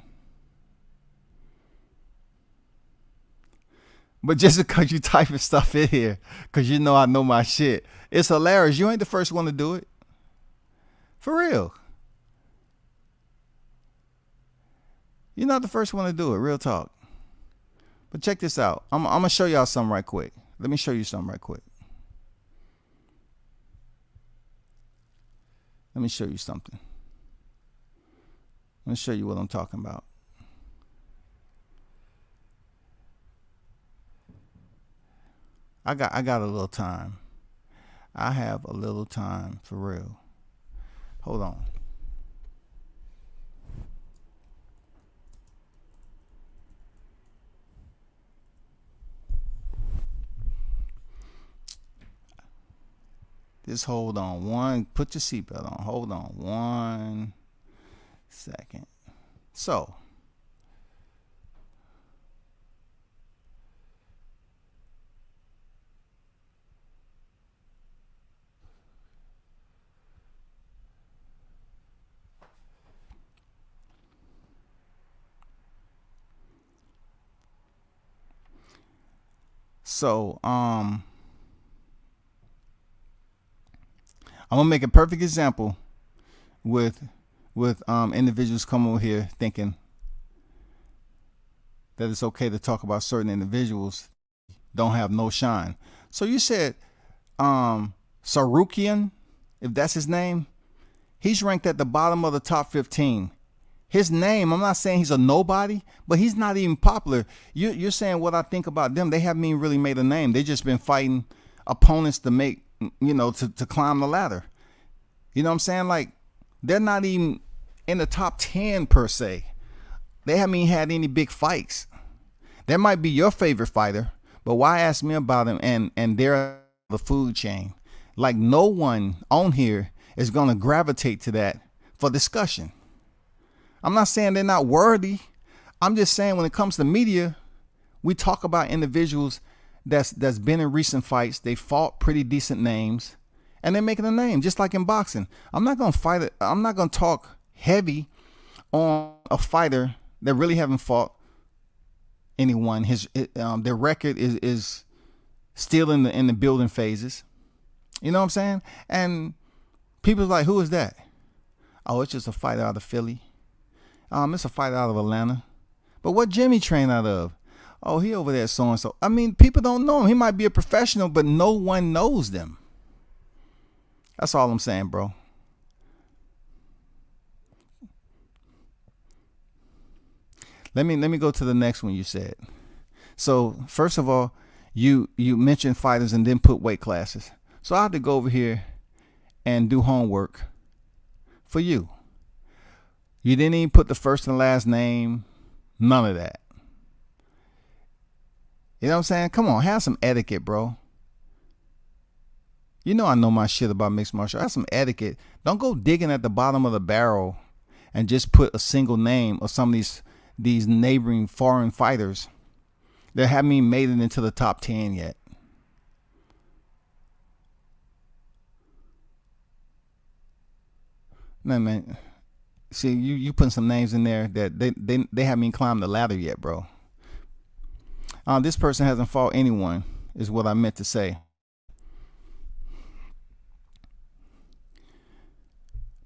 But just because you typing stuff in here, because you know I know my shit, it's hilarious. You ain't the first one to do it. For real. You're not the first one to do it, real talk. But check this out. I'm going to show y'all something right quick. Let me show you something right quick. Let me show you something. Let me show you what I'm talking about. I got a little time. I have a little time for real. Hold on. Just hold on put your seatbelt on. Hold on 1 second. So, I'm gonna make a perfect example with individuals coming over here thinking that it's okay to talk about certain individuals don't have no shine. So you said Sarukian, if that's his name, he's ranked at the bottom of the top 15. His name, I'm not saying he's a nobody, but he's not even popular. You're saying what I think about them. They haven't even really made a name. They just been fighting opponents to make, to climb the ladder. You know what I'm saying? Like, they're not even in the top 10 per se. They haven't even had any big fights. That might be your favorite fighter, but why ask me about him and they're the food chain? Like, no one on here is going to gravitate to that for discussion. I'm not saying they're not worthy. I'm just saying when it comes to media, we talk about individuals that's been in recent fights. They fought pretty decent names and they're making a name, just like in boxing. I'm not going to fight it. I'm not going to talk heavy on a fighter that really haven't fought anyone. Their record is still in the building phases. You know what I'm saying? And people are like, who is that? Oh, it's just a fighter out of Philly. It's a fighter out of Atlanta. But what gym he train out of? Oh, he over there so and so. I mean, people don't know him. He might be a professional, but no one knows them. That's all I'm saying, bro. Let me go to the next one you said. So first of all, you mentioned fighters and then put weight classes. So I have to go over here and do homework for you. You didn't even put the first and last name. None of that. You know what I'm saying? Come on, have some etiquette, bro. You know I know my shit about mixed martial arts. Have some etiquette. Don't go digging at the bottom of the barrel and just put a single name of some of these neighboring foreign fighters that haven't even made it into the top 10 yet. No, man. See, you putting some names in there that they haven't even climbed the ladder yet, bro. This person hasn't fought anyone, is what I meant to say.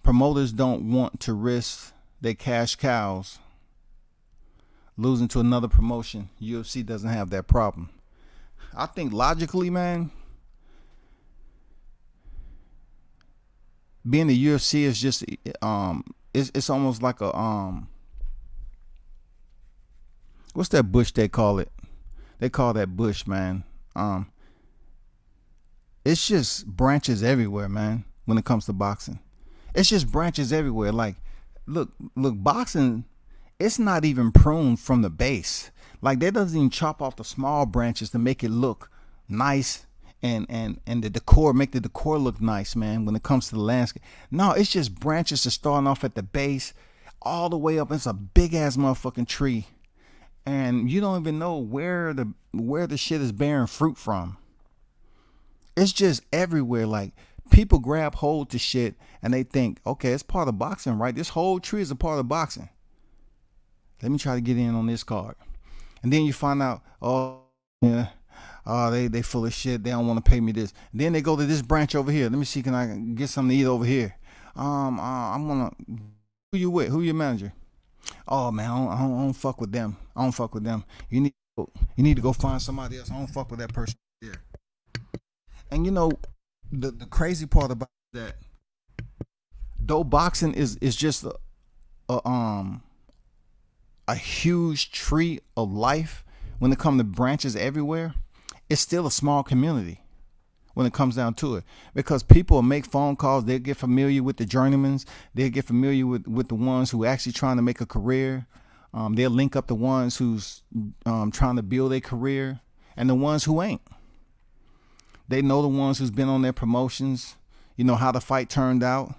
Promoters don't want to risk their cash cows losing to another promotion. UFC doesn't have that problem. I think logically, man, being the UFC is just it's almost like a what's that bush they call it? They call that bush, man. It's just branches everywhere, man, when it comes to boxing. It's just branches everywhere. Like, look, boxing, it's not even pruned from the base. Like, they doesn't even chop off the small branches to make it look nice and the decor, make the decor look nice, man, when it comes to the landscape. No, it's just branches that's starting off at the base all the way up. It's a big ass motherfucking tree. And you don't even know where the shit is bearing fruit from. It's just everywhere. Like, people grab hold to shit and they think, okay, it's part of boxing, right? This whole tree is a part of boxing. Let me try to get in on this card. And then you find out, oh, yeah, they full of shit. They don't want to pay me this. And then they go to this branch over here. Let me see, can I get something to eat over here? I'm gonna, who you with? Who your manager? Oh man, I don't fuck with them. I don't fuck with them. You need to go find somebody else. I don't fuck with that person. Yeah. And you know, the crazy part about that, though boxing is just a huge tree of life when it comes to branches everywhere, it's still a small community when it comes down to it, because people will make phone calls. They'll get familiar with the journeymans. They'll get familiar with the ones who are actually trying to make a career. They'll link up the ones who's trying to build a career, and the ones who ain't. They know the ones who's been on their promotions, you know, how the fight turned out.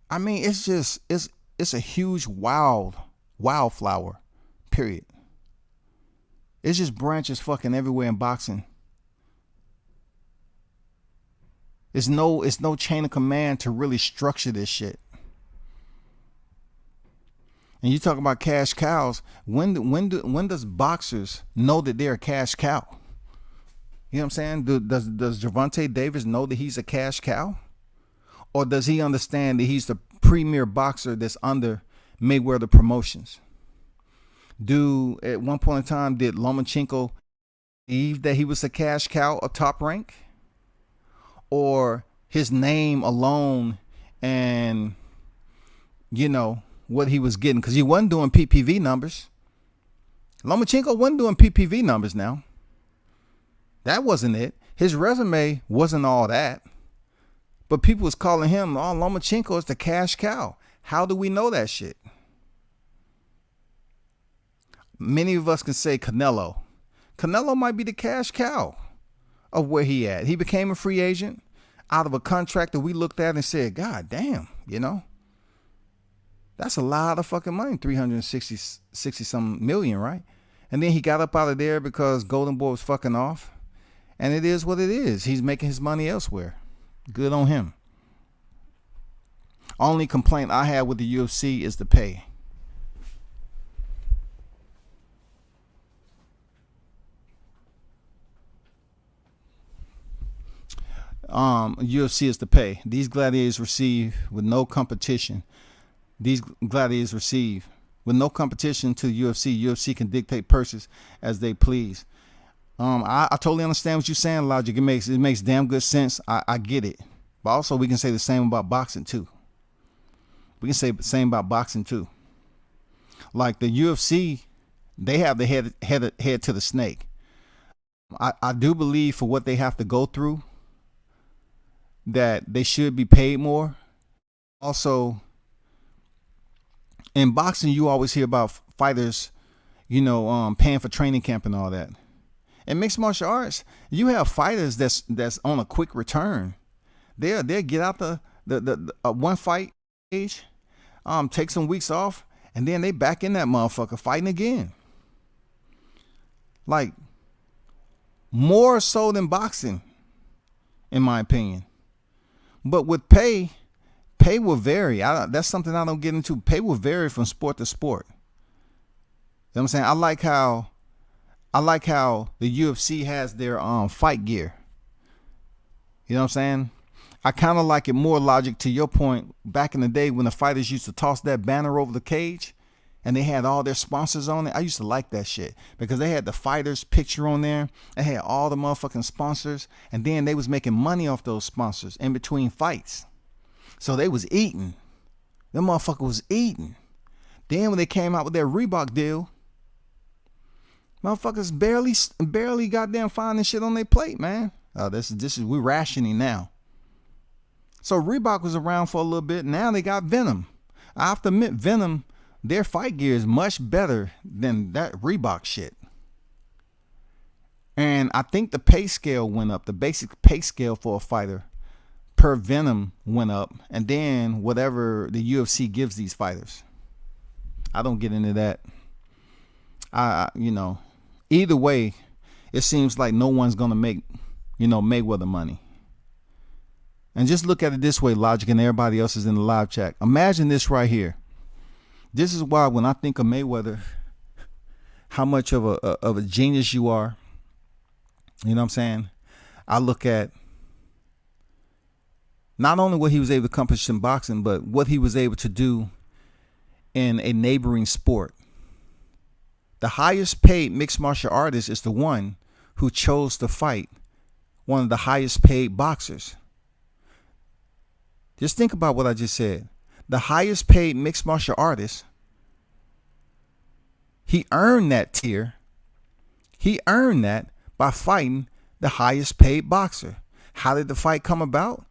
I mean, it's just, it's a huge wildflower, period. It's just branches fucking everywhere in boxing. It's no chain of command to really structure this shit. And you talk about cash cows. When does boxers know that they're a cash cow? You know what I'm saying? Does Gervonta Davis know that he's a cash cow? Or does he understand that he's the premier boxer that's under Mayweather Promotions? At one point in time, did Lomachenko believe that he was a cash cow of Top Rank? Or his name alone and, you know, what he was getting? Because he wasn't doing PPV numbers. Lomachenko wasn't doing PPV numbers now. That wasn't it. His resume wasn't all that. But people was calling him, oh, Lomachenko is the cash cow. How do we know that shit? Many of us can say Canelo. Canelo might be the cash cow of where he at. He became a free agent out of a contract that we looked at and said, God damn, you know, that's a lot of fucking money, 360 some million, right? And then he got up out of there because Golden Boy was fucking off. And it is what it is. He's making his money elsewhere. Good on him. Only complaint I have with the UFC is the pay. UFC is the pay. These gladiators receive with no competition. These gladiators receive with no competition to the UFC. UFC can dictate purses as they please. I totally understand what you're saying, Logic. It makes damn good sense. I get it. But also we can say the same about boxing too. We can say the same about boxing too. Like the UFC, they have the head to the snake. I do believe for what they have to go through that they should be paid more. Also, in boxing, you always hear about fighters, you know, paying for training camp and all that. In mixed martial arts, you have fighters that's on a quick return. They'll get out the one fight stage, take some weeks off, and then they back in that motherfucker fighting again. Like, more so than boxing, in my opinion. But with pay will vary. That's something I don't get into. Pay will vary from sport to sport. You know what I'm saying? I like how the UFC has their fight gear. You know what I'm saying? I kind of like it more, Logic, to your point, back in the day when the fighters used to toss that banner over the cage and they had all their sponsors on it. I used to like that shit because they had the fighters picture on there. They had all the motherfucking sponsors, and then they was making money off those sponsors in between fights. So they was eating. Them motherfucker was eating. Then when they came out with their Reebok deal, motherfuckers barely goddamn finding shit on their plate, man. This is we rationing now. So Reebok was around for a little bit. Now they got Venom. I have to admit, Venom, their fight gear is much better than that Reebok shit. And I think the pay scale went up. The basic pay scale for a fighter per Venom went up. And then whatever the UFC gives these fighters. I don't get into that. Either way, it seems like no one's going to make, Mayweather money. And just look at it this way, Logic, and everybody else is in the live chat. Imagine this right here. This is why when I think of Mayweather, how much of a genius you are, you know what I'm saying? I look at not only what he was able to accomplish in boxing, but what he was able to do in a neighboring sport. The highest paid mixed martial artist is the one who chose to fight one of the highest paid boxers. Just think about what I just said. The highest paid mixed martial artist, he earned that tier. He earned that by fighting the highest paid boxer. How did the fight come about?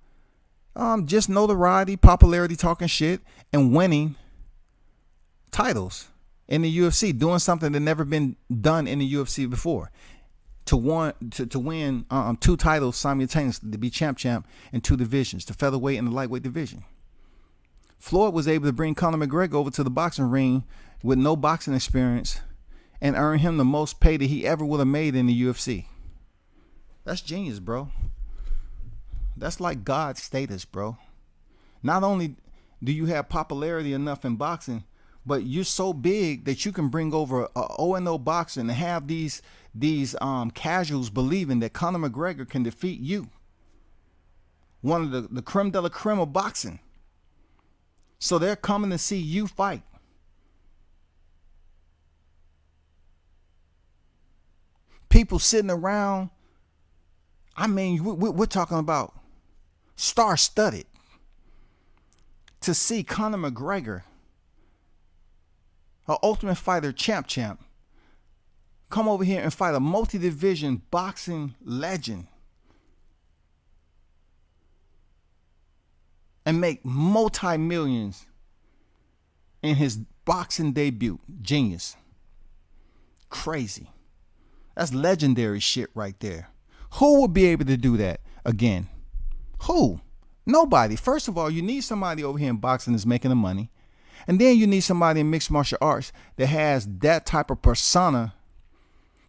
Just notoriety, popularity, talking shit, and winning titles in the UFC, doing something that never been done in the UFC before. To win 2 titles simultaneously, to be champ in 2 divisions, the featherweight and the lightweight division. Floyd was able to bring Conor McGregor over to the boxing ring with no boxing experience and earn him the most pay that he ever would have made in the UFC. That's genius, bro. That's like God status, bro. Not only do you have popularity enough in boxing, but you're so big that you can bring over a 0-0 boxer and have these casuals believing that Conor McGregor can defeat you. One of the creme de la creme of boxing. So they're coming to see you fight. People sitting around, I mean, we're talking about star-studded. To see Conor McGregor, an Ultimate Fighter champ, come over here and fight a multi-division boxing legend and make multi-millions in his boxing debut. Genius. Crazy. That's legendary shit right there. Who would be able to do that again? Who? Nobody. First of all, you need somebody over here in boxing that's making the money. And then you need somebody in mixed martial arts that has that type of persona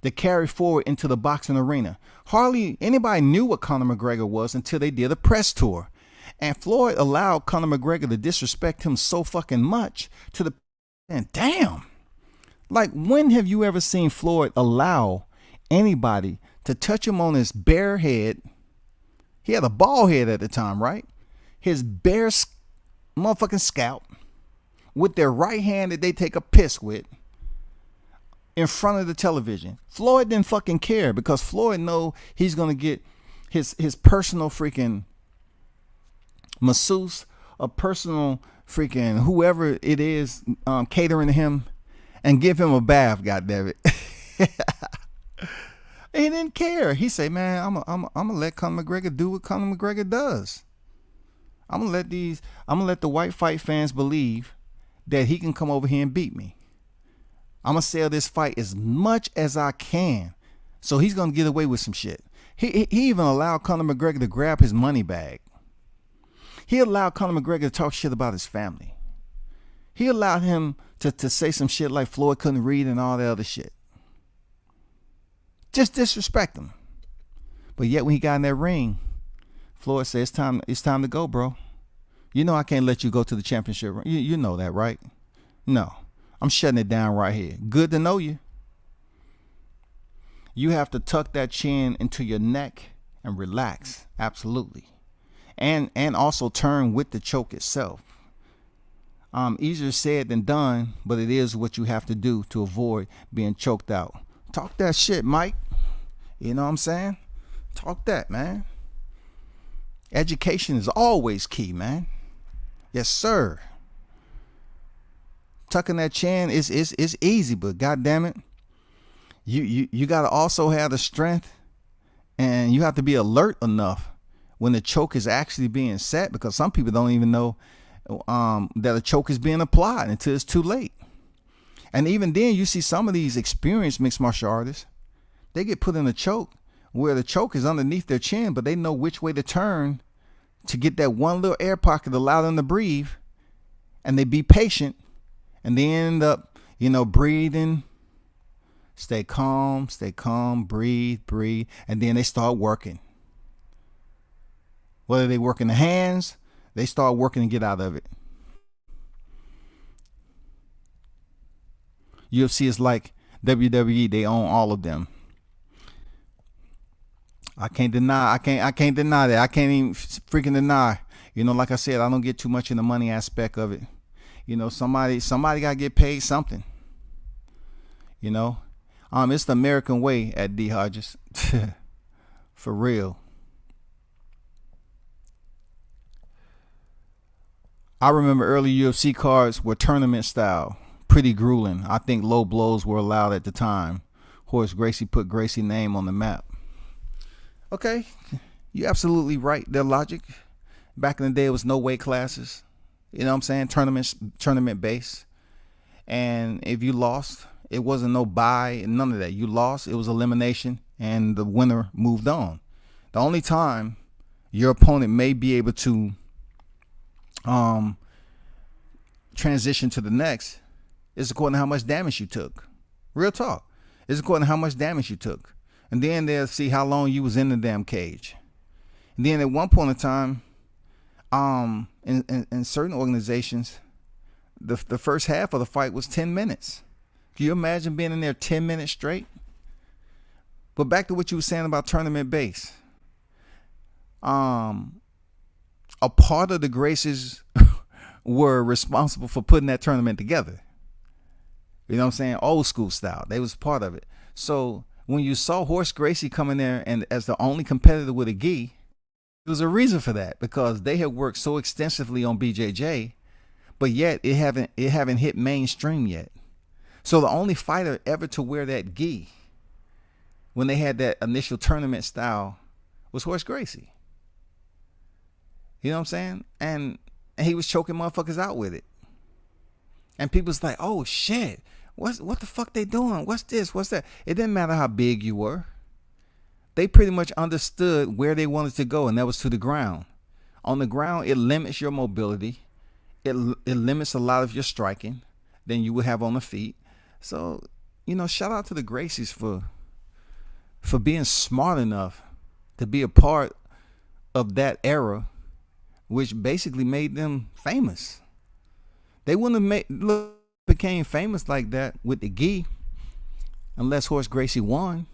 to carry forward into the boxing arena. Hardly anybody knew what Conor McGregor was until they did a press tour. And Floyd allowed Conor McGregor to disrespect him so fucking much to the... And damn. Like, when have you ever seen Floyd allow anybody to touch him on his bare head? He had a bald head at the time, right? His bare motherfucking scalp with their right hand that they take a piss with in front of the television. Floyd didn't fucking care because Floyd know he's going to get his personal freaking masseuse, a personal freaking whoever it is catering to him and give him a bath, goddammit. He didn't care. He said, man, I'm gonna let Conor McGregor do what Conor McGregor does. I'm gonna let the white fight fans believe that he can come over here and beat me. I'm gonna sell this fight as much as I can. So he's gonna get away with some shit. He even allowed Conor McGregor to grab his money bag. He allowed Conor McGregor to talk shit about his family. He allowed him to say some shit like Floyd couldn't read and all that other shit. Just disrespect him. But yet when he got in that ring, Floyd said, it's time to go, bro. You know I can't let you go to the championship. You know that, right? No. I'm shutting it down right here. Good to know you. You have to tuck that chin into your neck and relax. Absolutely. And also turn with the choke itself. Easier said than done, but it is what you have to do to avoid being choked out. Talk that shit, Mike. You know what I'm saying? Talk that, man. Education is always key, man. Yes, sir. Tucking that chin is easy, but goddamn it, you gotta also have the strength, and you have to be alert enough when the choke is actually being set, because some people don't even know that a choke is being applied until it's too late. And even then, you see some of these experienced mixed martial artists, they get put in a choke where the choke is underneath their chin, but they know which way to turn to get that one little air pocket to allow them to breathe, and they be patient, and they end up, breathing. Stay calm, breathe, and then they start working. Whether they work in the hands, they start working and get out of it. UFC is like WWE, they own all of them. I can't deny that. I can't even freaking deny. Like I said, I don't get too much in the money aspect of it. Somebody gotta get paid something. It's the American way at D Hodges. For real. I remember early UFC cards were tournament style, pretty grueling. I think low blows were allowed at the time. Horace Gracie put Gracie name on the map. Okay, you're absolutely right. Their logic. Back in the day, it was no weight classes. You know what I'm saying? Tournament base. And if you lost, it wasn't no bye, none of that. You lost, it was elimination, and the winner moved on. The only time your opponent may be able to transition to the next is according to how much damage you took. Real talk. It's according to how much damage you took. And then they'll see how long you was in the damn cage. And then at one point in time, in certain organizations, the first half of the fight was 10 minutes. Can you imagine being in there 10 minutes straight? But back to what you were saying about tournament base. A part of the Gracies were responsible for putting that tournament together. You know what I'm saying? Old school style. They was part of it. So when you saw Horace Gracie come in there and as the only competitor with a gi, there was a reason for that, because they had worked so extensively on BJJ, but yet it haven't hit mainstream yet. So the only fighter ever to wear that gi when they had that initial tournament style was Horace Gracie. You know what I'm saying? And he was choking motherfuckers out with it. And people's like, oh shit, what the fuck they doing? What's this? What's that? It didn't matter how big you were. They pretty much understood where they wanted to go, and that was to the ground. On the ground, it limits your mobility. It limits a lot of your striking than you would have on the feet. So, shout out to the Gracies for being smart enough to be a part of that era, which basically made them famous. They wouldn't have became famous like that with the gi unless Horace Gracie won.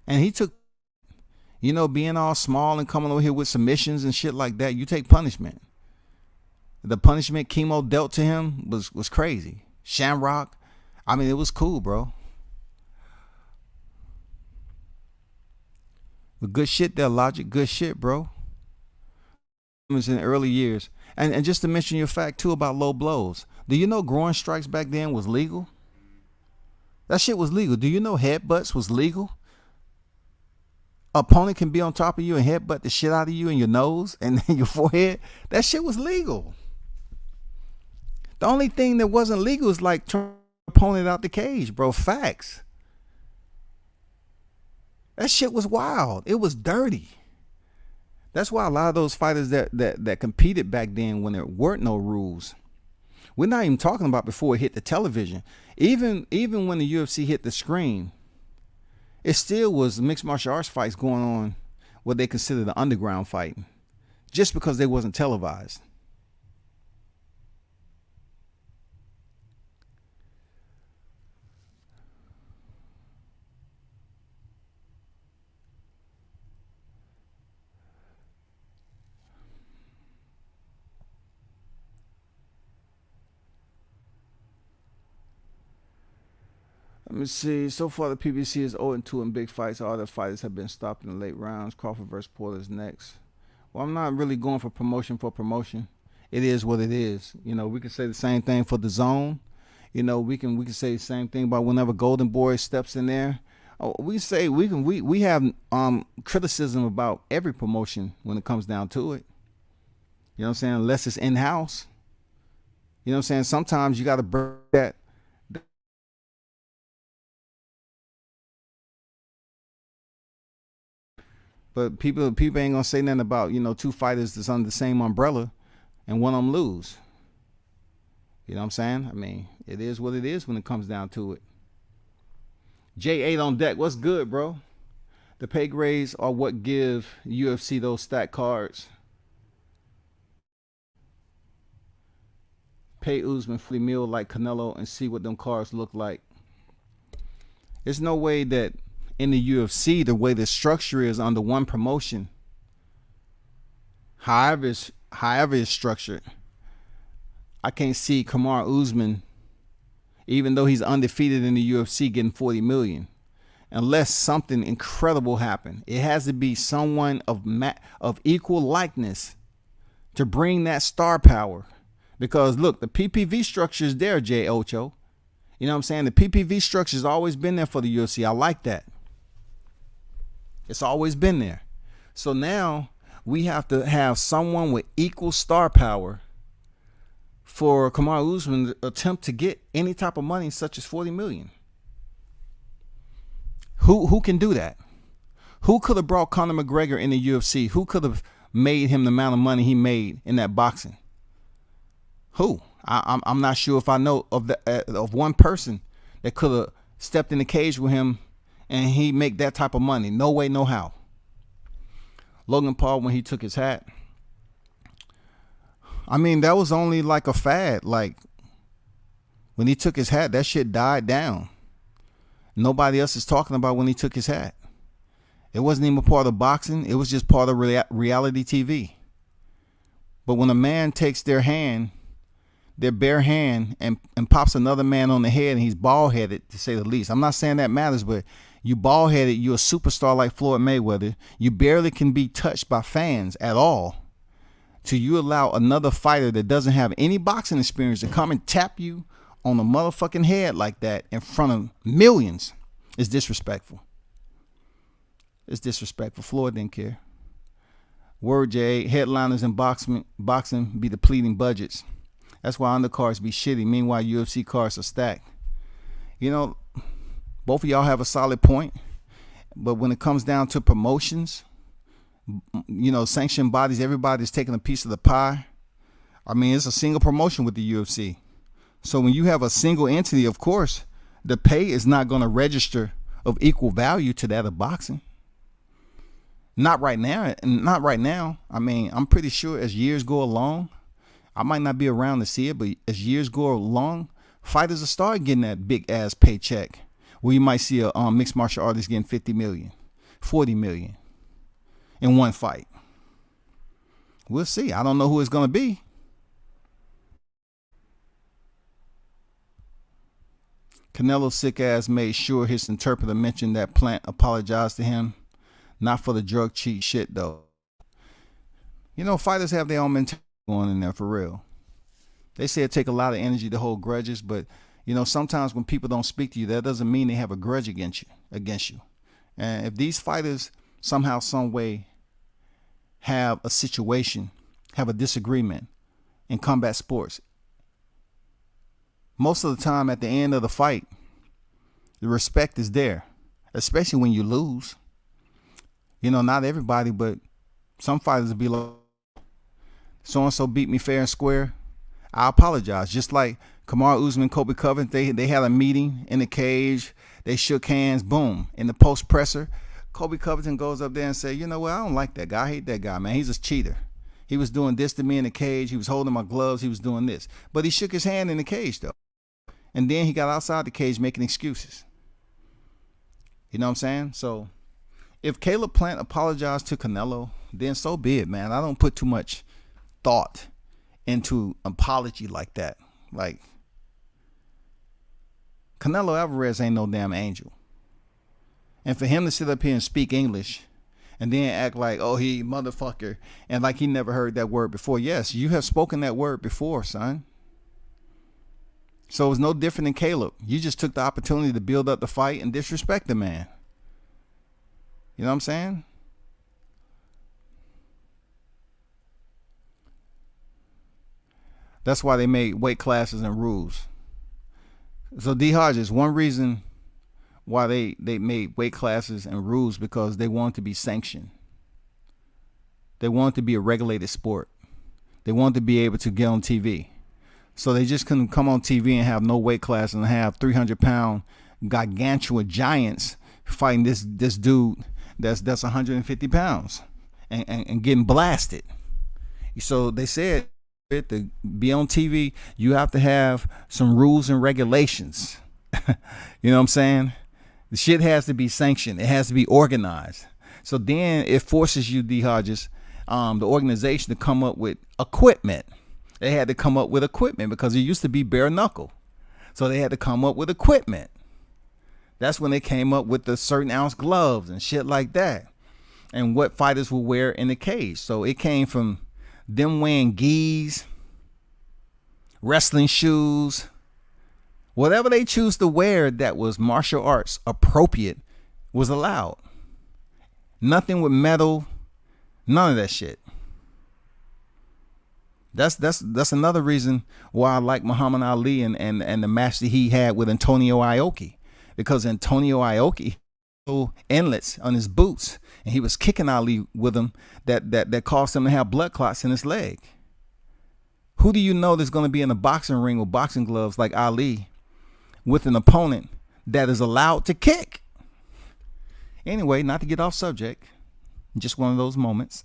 And he took, being all small and coming over here with submissions and shit like that, you take punishment. The punishment chemo dealt to him was crazy. Shamrock, it was cool, bro. But good shit there, Logic. Good shit, bro. It was in the early years. And just to mention your fact, too, about low blows. Do you know groin strikes back then was legal? That shit was legal. Do you know headbutts was legal? Opponent can be on top of you and headbutt the shit out of you in your nose and then your forehead. That shit was legal. The only thing that wasn't legal is like turn opponent out the cage, bro. Facts. That shit was wild. It was dirty. That's why a lot of those fighters that competed back then when there weren't no rules. We're not even talking about before it hit the television. Even when the UFC hit the screen, it still was mixed martial arts fights going on, what they consider the underground fighting, just because they wasn't televised. Let me see. So far, the PBC is 0-2 in big fights. All the fighters have been stopped in the late rounds. Crawford versus Porter is next. Well, I'm not really going for promotion for promotion. It is what it is. You know, we can say the same thing for the zone. You know, we can say the same thing about whenever Golden Boy steps in there. Oh, we have criticism about every promotion when it comes down to it. You know what I'm saying? Unless it's in house. You know what I'm saying? Sometimes you got to burn that. But people ain't gonna say nothing about, you know, two fighters that's under the same umbrella and one of them lose. You know what I'm saying? I mean, it is what it is when it comes down to it. J8 on deck. What's good, bro? The pay grades are what give UFC those stacked cards. Pay Usman free meal like Canelo and see what them cards look like. There's no way that in the UFC, the way the structure is under one promotion, however it's structured, I can't see Kamaru Usman, even though he's undefeated in the UFC, getting 40 million, unless something incredible happened. It has to be someone of equal likeness to bring that star power. Because look, the PPV structure is there, J. Ocho. You know what I'm saying? The PPV structure has always been there for the UFC. I like that. It's always been there. So now we have to have someone with equal star power for Kamaru Usman to attempt to get any type of money such as 40 million. Who can do that? Who could have brought Conor McGregor in the UFC? Who could have made him the amount of money he made in that boxing? Who? I'm not sure if I know of one person that could have stepped in the cage with him and he make that type of money. No way, no how. Logan Paul, when he took his hat, I mean, that was only like a fad. Like, when he took his hat, that shit died down. Nobody else is talking about when he took his hat. It wasn't even part of boxing. It was just part of reality TV. But when a man takes their bare hand, and pops another man on the head, and he's bald-headed, to say the least. I'm not saying that matters, but you bald-headed, you're a superstar like Floyd Mayweather. You barely can be touched by fans at all. Till you allow another fighter that doesn't have any boxing experience to come and tap you on the motherfucking head like that in front of millions. It's disrespectful. It's disrespectful. Floyd didn't care. Word J, headliners in boxing be depleting budgets. That's why undercards be shitty. Meanwhile, UFC cards are stacked. You know, both of y'all have a solid point. But when it comes down to promotions, you know, sanctioned bodies, everybody's taking a piece of the pie. I mean, it's a single promotion with the UFC. So when you have a single entity, of course, the pay is not going to register of equal value to that of boxing. Not right now. Not right now. I mean, I'm pretty sure as years go along, I might not be around to see it, but as years go along, fighters will start getting that big ass paycheck. Where you might see a mixed martial artist getting 50 million, 40 million in one fight. We'll see. I don't know who it's going to be. Canelo's sick ass made sure his interpreter mentioned that Plant apologized to him. Not for the drug cheat shit, though. You know, fighters have their own mentality going in there for real. They say it take a lot of energy to hold grudges, but you know, sometimes when people don't speak to you, that doesn't mean they have a grudge against you. And if these fighters somehow, some way have a situation, have a disagreement in combat sports, most of the time at the end of the fight, the respect is there, especially when you lose. You know, not everybody, but some fighters will be like, so-and-so beat me fair and square. I apologize. Just like Kamaru Usman, Kobe Covington, they had a meeting in the cage. They shook hands. Boom. In the post presser, Kobe Covington goes up there and says, you know what? I don't like that guy. I hate that guy, man. He's a cheater. He was doing this to me in the cage. He was holding my gloves. He was doing this. But he shook his hand in the cage, though. And then he got outside the cage making excuses. You know what I'm saying? So if Caleb Plant apologized to Canelo, then so be it, man. I don't put too much thought into apology like that. Like, Canelo Alvarez ain't no damn angel. And for him to sit up here and speak English and then act like, oh, he motherfucker, and like he never heard that word before. Yes, you have spoken that word before, son. So it's no different than Caleb. You just took the opportunity to build up the fight and disrespect the man. You know what I'm saying? That's why they made weight classes and rules. So D Hodges, one reason why they made weight classes and rules, because they want to be sanctioned. They want to be a regulated sport. They want to be able to get on TV. So they just couldn't come on TV and have no weight class and have 300-pound gargantuan giants fighting this dude that's 150 pounds and getting blasted. So they said to be on TV, you have to have some rules and regulations. You know what I'm saying? The shit has to be sanctioned. It has to be organized. So then it forces you, D Hodges, the organization, to come up with equipment. They had to come up with equipment because it used to be bare knuckle. So they had to come up with equipment. That's when they came up with the certain ounce gloves and shit like that, and what fighters will wear in the cage. So it came from them wearing gis, wrestling shoes, whatever they choose to wear that was martial arts appropriate was allowed. Nothing with metal, none of that shit. That's another reason why I like Muhammad Ali and the match that he had with Antonio Ioki, because Antonio Ioki had inlets on his boots and he was kicking Ali with them that caused him to have blood clots in his leg. Who do you know that's going to be in a boxing ring with boxing gloves like Ali with an opponent that is allowed to kick? Anyway, not to get off subject, just one of those moments.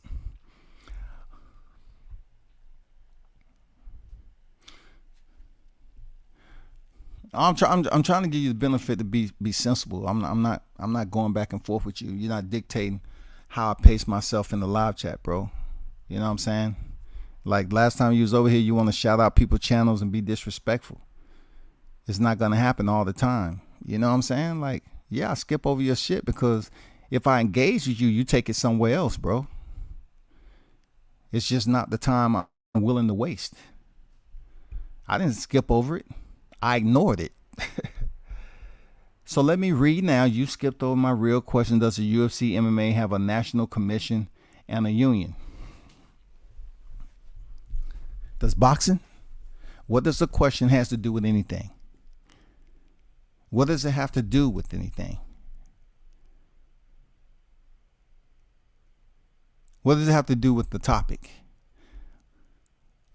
I'm trying to give you the benefit to be sensible. I'm not going back and forth with you. You're not dictating how I pace myself in the live chat, bro. You know what I'm saying? Like last time you was over here, you want to shout out people's channels and be disrespectful. It's not gonna happen all the time. You know what I'm saying? Like, yeah, I skip over your shit because if I engage with you, you take it somewhere else, bro. It's just not the time I'm willing to waste. I didn't skip over it. I ignored it. So let me read now. You skipped over my real question. Does the UFC MMA have a national commission and a union? Does boxing? What does the question has to do with anything? What does it have to do with anything? What does it have to do with the topic?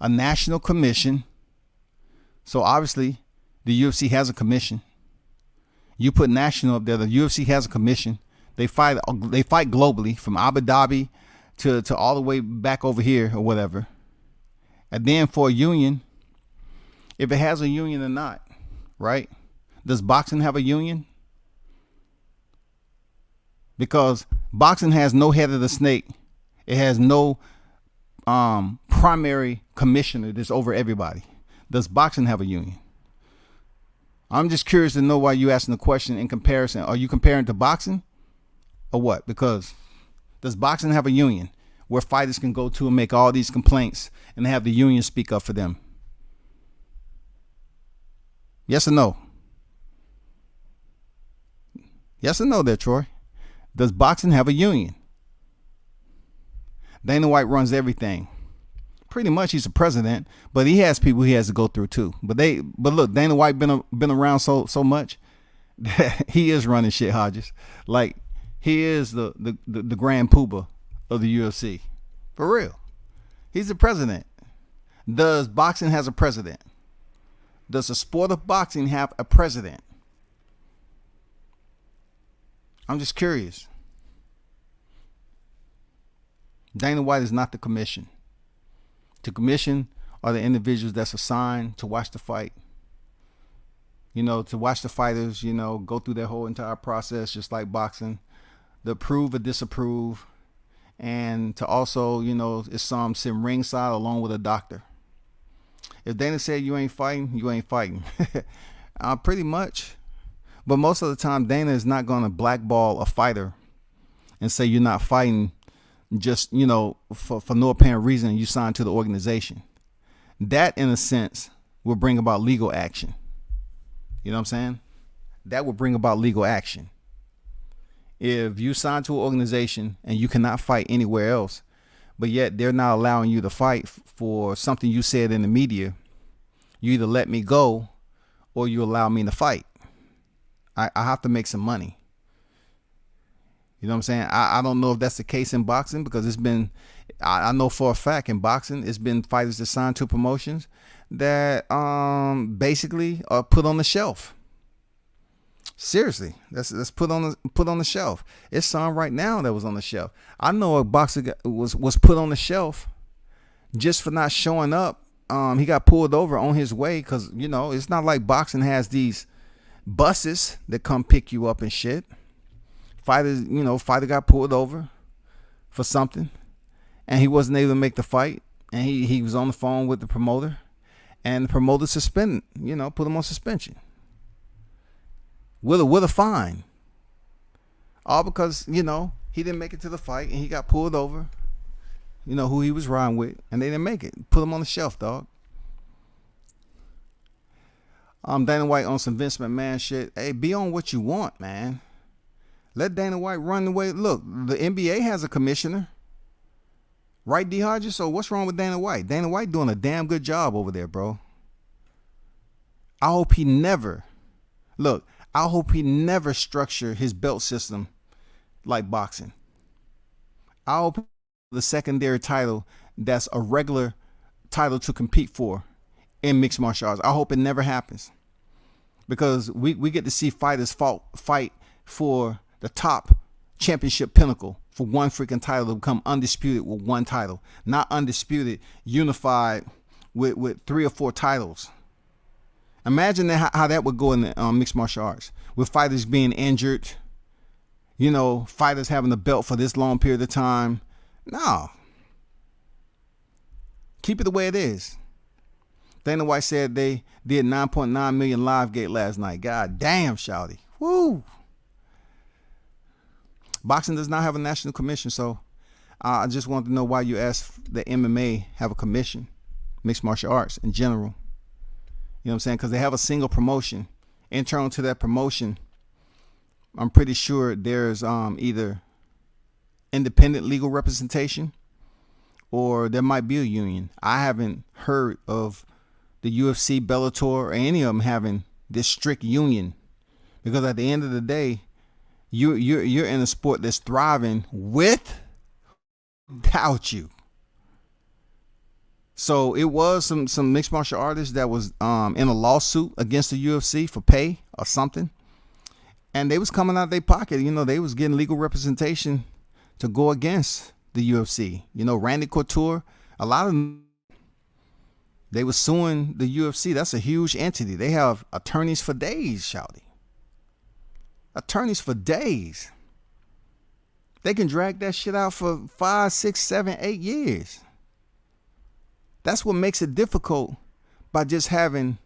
A national commission. So obviously the UFC has a commission. You put national up there. The UFC has a commission. They fight globally from Abu Dhabi to all the way back over here or whatever. And then for a union, if it has a union or not, right? Does boxing have a union? Because boxing has no head of the snake. It has no primary commissioner that's over everybody. Does boxing have a union? I'm just curious to know why you asking the question in comparison. Are you comparing to boxing or what? Because does boxing have a union where fighters can go to and make all these complaints and have the union speak up for them? Yes or no? Yes or no there, Troy? Does boxing have a union? Dana White runs everything. Pretty much he's a president, but he has people he has to go through too. But look, Dana White been around so much that he is running shit, Hodges. Like he is the grand poobah of the UFC. For real. He's the president. Does boxing has a president? Does the sport of boxing have a president? I'm just curious. Dana White is not the commission. The commission are the individuals that's assigned to watch the fight. You know, to watch the fighters, you know, go through their whole entire process, just like boxing, to approve or disapprove, and to also, you know, it's some sitting ringside along with a doctor. If Dana said you ain't fighting, you ain't fighting. Pretty much, But most of the time, Dana is not going to blackball a fighter and say you're not fighting just, for no apparent reason you signed to the organization. That, in a sense, will bring about legal action. You know what I'm saying? That will bring about legal action. If you sign to an organization and you cannot fight anywhere else, but yet they're not allowing you to fight for something you said in the media, you either let me go or you allow me to fight. I have to make some money. You know what I'm saying? I don't know if that's the case in boxing, because it's been, I know for a fact in boxing, it's been fighters that signed to promotions that basically are put on the shelf. Seriously, that's put on the shelf. It's some right now that was on the shelf. I know a boxer was put on the shelf just for not showing up. He got pulled over on his way because, it's not like boxing has these buses that come pick you up and shit. Fighter got pulled over for something and he wasn't able to make the fight, and he was on the phone with the promoter, and the promoter suspended, put him on suspension with a fine, all because he didn't make it to the fight and he got pulled over, who he was riding with, and they didn't make it. Put him on the shelf, dog. Dana White on some Vince McMahon shit. Hey, be on what you want, man. Let Dana White run the way. Look, the NBA has a commissioner, right, D. Hodges? So what's wrong with Dana White? Dana White doing a damn good job over there, bro. I hope he never structure his belt system like boxing. I hope the secondary title that's a regular title to compete for in mixed martial arts, I hope it never happens, because we get to see fighters fight for the top championship pinnacle for one freaking title to become undisputed with one title, not undisputed unified with 3 or 4 titles. Imagine how that would go in the mixed martial arts, with fighters being injured, fighters having the belt for this long period of time. No. Keep it the way it is. Dana White said they did 9.9 million live gate last night. God damn, shouty. Woo. Boxing does not have a national commission, so I just want to know why you asked the MMA have a commission, mixed martial arts in general. You know what I'm saying? Because they have a single promotion. Internal to that promotion, I'm pretty sure there's either independent legal representation or there might be a union. I haven't heard of the UFC, Bellator, or any of them having this strict union, because at the end of the day, you're in a sport that's thriving without you. So it was some mixed martial artists that was in a lawsuit against the UFC for pay or something, and they was coming out of their pocket. They was getting legal representation to go against the UFC. Randy Couture, a lot of them, they was suing the UFC. That's a huge entity. They have attorneys for days, shouty. Attorneys for days. They can drag that shit out for 5, 6, 7, 8 years. That's what makes it difficult by just having,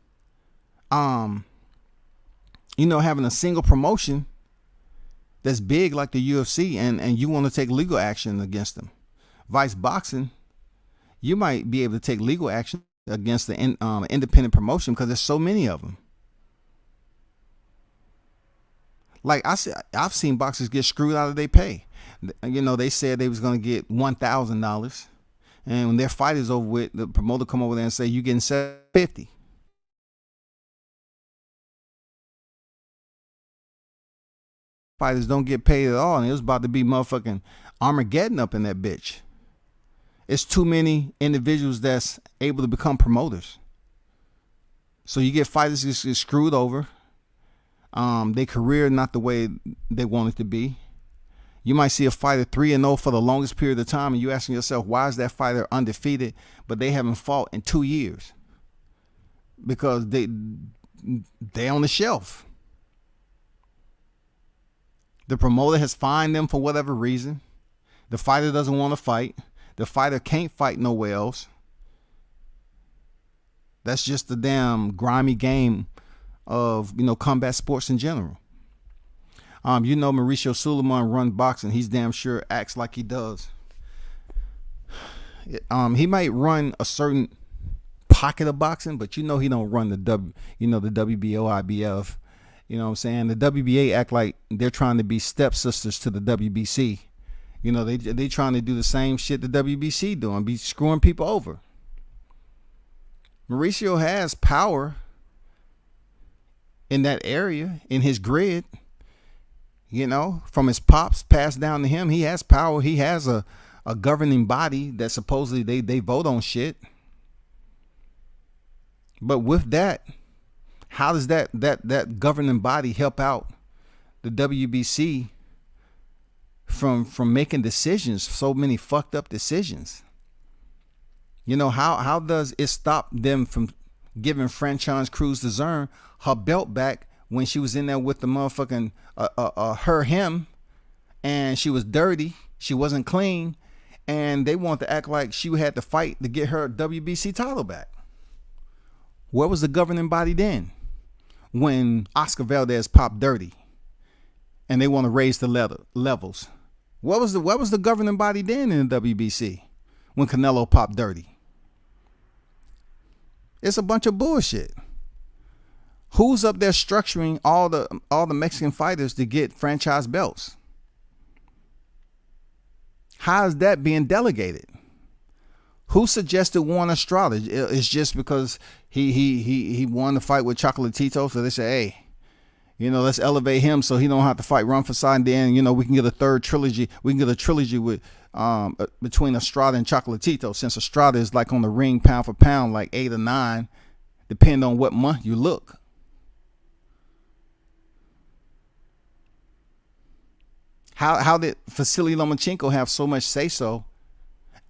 having a single promotion that's big like the UFC, and you want to take legal action against them. Vice boxing, you might be able to take legal action against the independent promotion because there's so many of them. Like I've seen boxers get screwed out of their pay. They said they was going to get $1,000, and when their fight is over with, the promoter come over there and say you getting $750. Fighters don't get paid at all, and it was about to be motherfucking Armageddon up in that bitch. It's too many individuals that's able to become promoters. So you get fighters that get screwed over. Their career not the way they want it to be. You might see a fighter 3-0 for the longest period of time, and you asking yourself, why is that fighter undefeated, but they haven't fought in 2 years? Because they on the shelf. The promoter has fined them for whatever reason. The fighter doesn't want to fight. The fighter can't fight nowhere else. That's just the damn grimy game of, combat sports in general. You know, Mauricio Suleiman run boxing. He's damn sure acts like he does. He might run a certain pocket of boxing, but you know he don't run the the WBO, IBF. You know what I'm saying? The WBA act like they're trying to be stepsisters to the WBC. You know, they trying to do the same shit the WBC doing, be screwing people over. Mauricio has power in that area, in his grid. You know, from his pops passed down to him, he has power. He has a governing body that supposedly they vote on shit. But with that, how does that governing body help out the WBC from making decisions, so many fucked up decisions? You know, how does it stop them from giving Franchise Cruz Dezern her belt back when she was in there with the motherfucking him, and she was dirty, she wasn't clean, and they want to act like she had to fight to get her WBC title back? Where was the governing body then when Oscar Valdez popped dirty and they want to raise the levels? What was the governing body then in the WBC when Canelo popped dirty? It's a bunch of bullshit. Who's up there structuring all the Mexican fighters to get franchise belts? How is that being delegated? Who suggested Juan Estrada? It's just because he won the fight with Chocolatito, so they say, hey, you know, let's elevate him so he don't have to fight Run for Side. And then, you know, we can get a third trilogy. We can get a trilogy with between Estrada and Chocolatito, since Estrada is like on the ring pound for pound, like 8 or 9, depending on what month you look. How did Vasily Lomachenko have so much say-so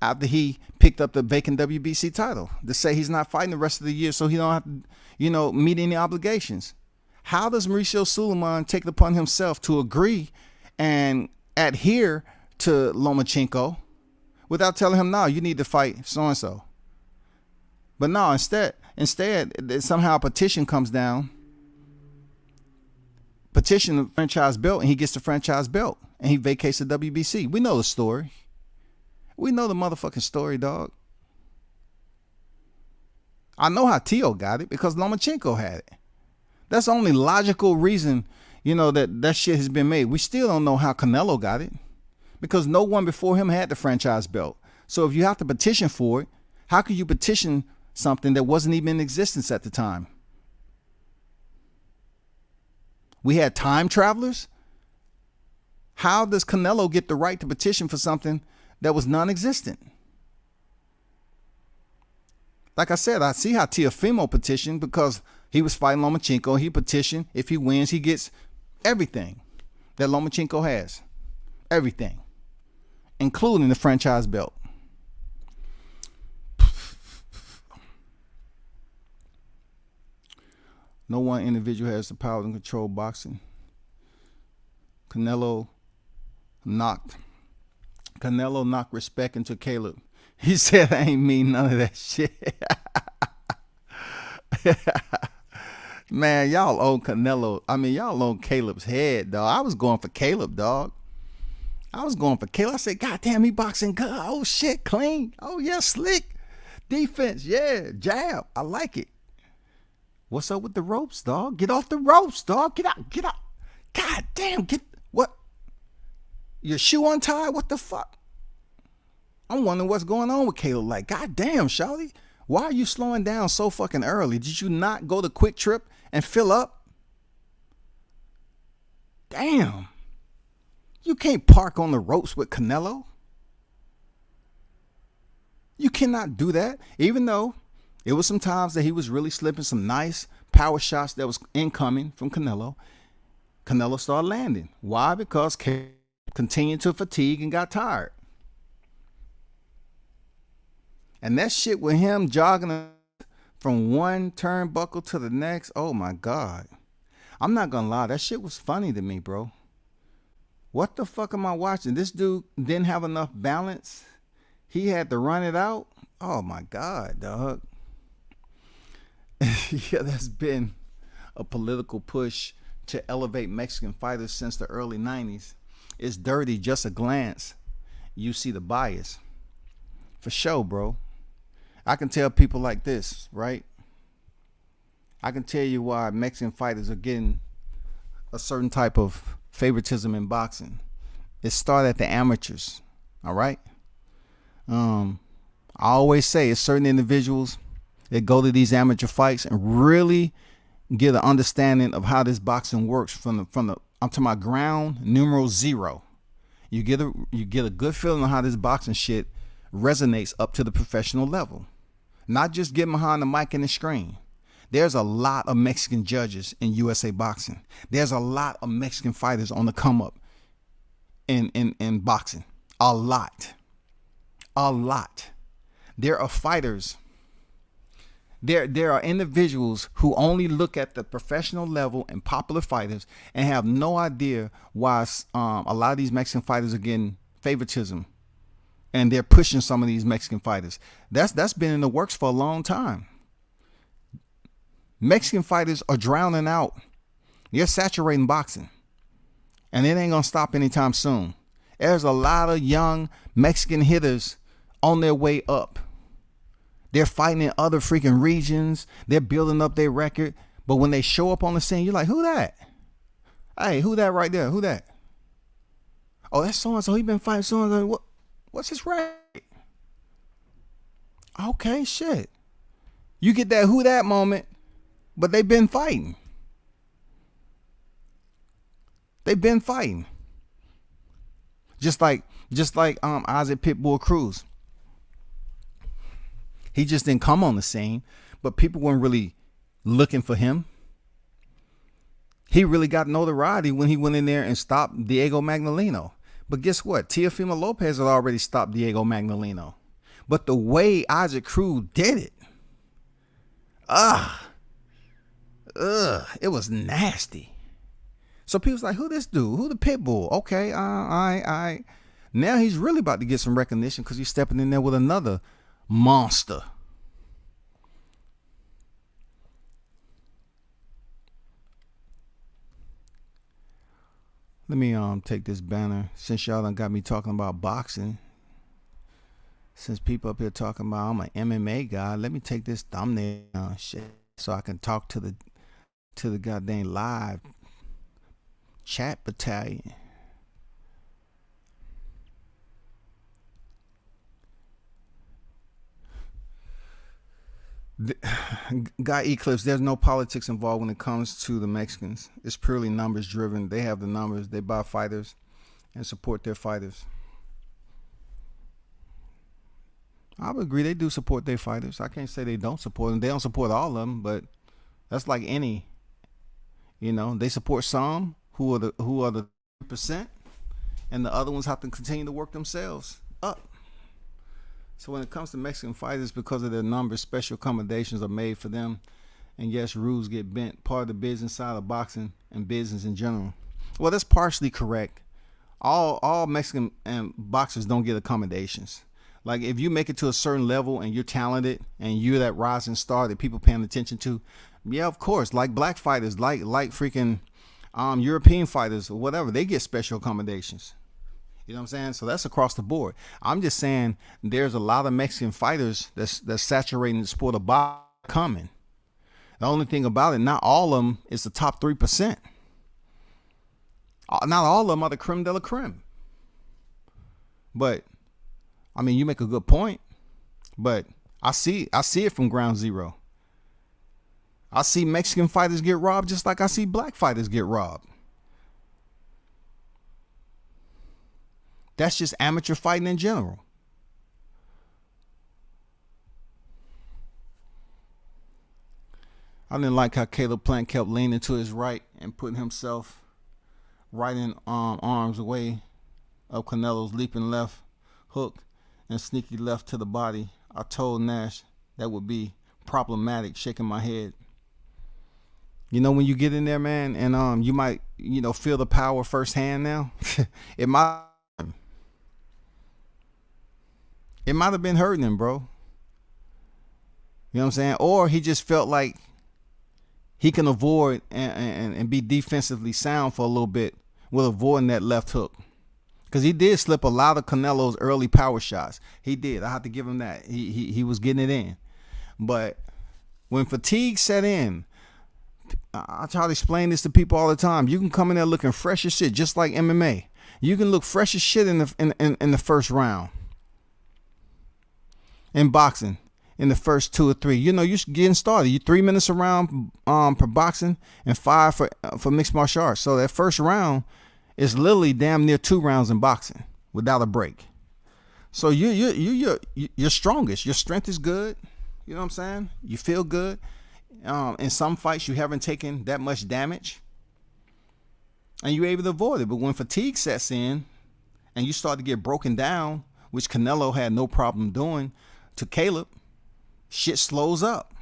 after he picked up the vacant WBC title to say he's not fighting the rest of the year so he don't have to, you know, meet any obligations? How does Mauricio Suleiman take it upon himself to agree and adhere to Lomachenko without telling him, no, you need to fight so-and-so? But no, instead, somehow a petition comes down, petition the franchise belt, and he gets the franchise belt, and he vacates the WBC. We know the story. We know the motherfucking story, dog. I know how Tio got it because Lomachenko had it. That's the only logical reason, you know, that shit has been made. We still don't know how Canelo got it because no one before him had the franchise belt. So if you have to petition for it, how could you petition something that wasn't even in existence at the time? We had time travelers. How does Canelo get the right to petition for something that was non-existent? Like I said, I see how Teofimo petitioned because he was fighting Lomachenko. He petitioned. If he wins, he gets everything that Lomachenko has. Everything. Including the franchise belt. No one individual has the power to control boxing. Canelo knocked respect into Caleb. He said, I ain't mean none of that shit. Man, y'all own Canelo. I mean, y'all own Caleb's head, dog. I was going for Caleb, dog. I said, God damn, he boxing good. Oh, shit, clean. Oh, yeah, slick. Defense, yeah, jab. I like it. What's up with the ropes, dog? Get off the ropes, dog. Get out. God damn, what? Your shoe untied? What the fuck? I'm wondering what's going on with Caleb. Like, God damn, shawty. Why are you slowing down so fucking early? Did you not go to Quick Trip and fill up? Damn. You can't park on the ropes with Canelo. You cannot do that. Even though it was some times that he was really slipping some nice power shots that was incoming from Canelo. Canelo started landing. Why? Because Caleb continued to fatigue and got tired. And that shit with him jogging from one turnbuckle to the next, oh my God. I'm not gonna lie, that shit was funny to me, bro. What the fuck am I watching? This dude didn't have enough balance. He had to run it out. Oh my God, dog. Yeah, there's been a political push to elevate Mexican fighters since the early 90s. It's dirty. Just a glance, you see the bias. For sure, bro. I can tell people like this, right? I can tell you why Mexican fighters are getting a certain type of favoritism in boxing. It started at the amateurs, all right? I always say it's certain individuals that go to these amateur fights and really get an understanding of how this boxing works from the I'm talking about ground numeral zero. You get a good feeling of how this boxing shit resonates up to the professional level. Not just getting behind the mic and the screen. There's a lot of Mexican judges in USA boxing. There's a lot of Mexican fighters on the come up in boxing. A lot. There are fighters. There are individuals who only look at the professional level and popular fighters and have no idea why a lot of these Mexican fighters are getting favoritism, and they're pushing some of these Mexican fighters. That's been in the works for a long time. Mexican fighters are drowning out. They're saturating boxing, and it ain't gonna stop anytime soon. There's a lot of young Mexican hitters on their way up. They're fighting in other freaking regions. They're building up their record. But when they show up on the scene, you're like, who that? Hey, who that right there? Who that? Oh, that's so-and-so. He been fighting so-and-so. What's his record? Okay, shit. You get that who that moment, but they've been fighting. They've been fighting. Just like Isaac Pitbull Cruz. He just didn't come on the scene, but people weren't really looking for him. He really got notoriety when he went in there and stopped Diego Magdaleno. But guess what? Teofimo Lopez had already stopped Diego Magdaleno. But the way Isaac Cruz did it, it was nasty. So people's like, who this dude? Who the Pitbull? Okay, I. Now he's really about to get some recognition because he's stepping in there with another monster. Let me take this banner, since y'all done got me talking about boxing. Since people up here talking about I'm an MMA guy, let me take this thumbnail shit so I can talk to the goddamn live chat battalion. Guy Eclipse, there's no politics involved when it comes to the Mexicans. It's purely numbers driven. They have the numbers. They buy fighters and support their fighters. I would agree they do support their fighters. I can't say they don't support them. They don't support all of them, but that's like any, they support some who are the percent, and the other ones have to continue to work themselves up. So when it comes to Mexican fighters, because of their numbers, special accommodations are made for them. And yes, rules get bent. Part of the business side of boxing and business in general. Well, that's partially correct. All Mexican boxers don't get accommodations. Like if you make it to a certain level and you're talented and you're that rising star that people paying attention to, yeah, of course. Like black fighters, like freaking European fighters or whatever, they get special accommodations. You know what I'm saying? So that's across the board. I'm just saying there's a lot of Mexican fighters that's saturating the sport of boxing coming. The only thing about it, not all of them is the top 3%. Not all of them are the creme de la creme. But, I mean, you make a good point. But I see it from ground zero. I see Mexican fighters get robbed just like I see black fighters get robbed. That's just amateur fighting in general. I didn't like how Caleb Plant kept leaning to his right and putting himself right in arms away of Canelo's leaping left hook and sneaky left to the body. I told Nash that would be problematic, shaking my head. When you get in there, man, and you might, feel the power firsthand now. It might have been hurting him, bro. You know what I'm saying? Or he just felt like he can avoid and be defensively sound for a little bit with avoiding that left hook. Because he did slip a lot of Canelo's early power shots. He did. I have to give him that. He was getting it in. But when fatigue set in, I try to explain this to people all the time. You can come in there looking fresh as shit, just like MMA. You can look fresh as shit in the first round. In boxing, in the first 2 or 3, you're getting started. You 3 minutes around per boxing and 5 for mixed martial arts. So that first round is literally damn near 2 rounds in boxing without a break. So you're strongest. Your strength is good. You know what I'm saying? You feel good. In some fights, you haven't taken that much damage, and you're able to avoid it. But when fatigue sets in, and you start to get broken down, which Canelo had no problem doing to Caleb, shit slows up.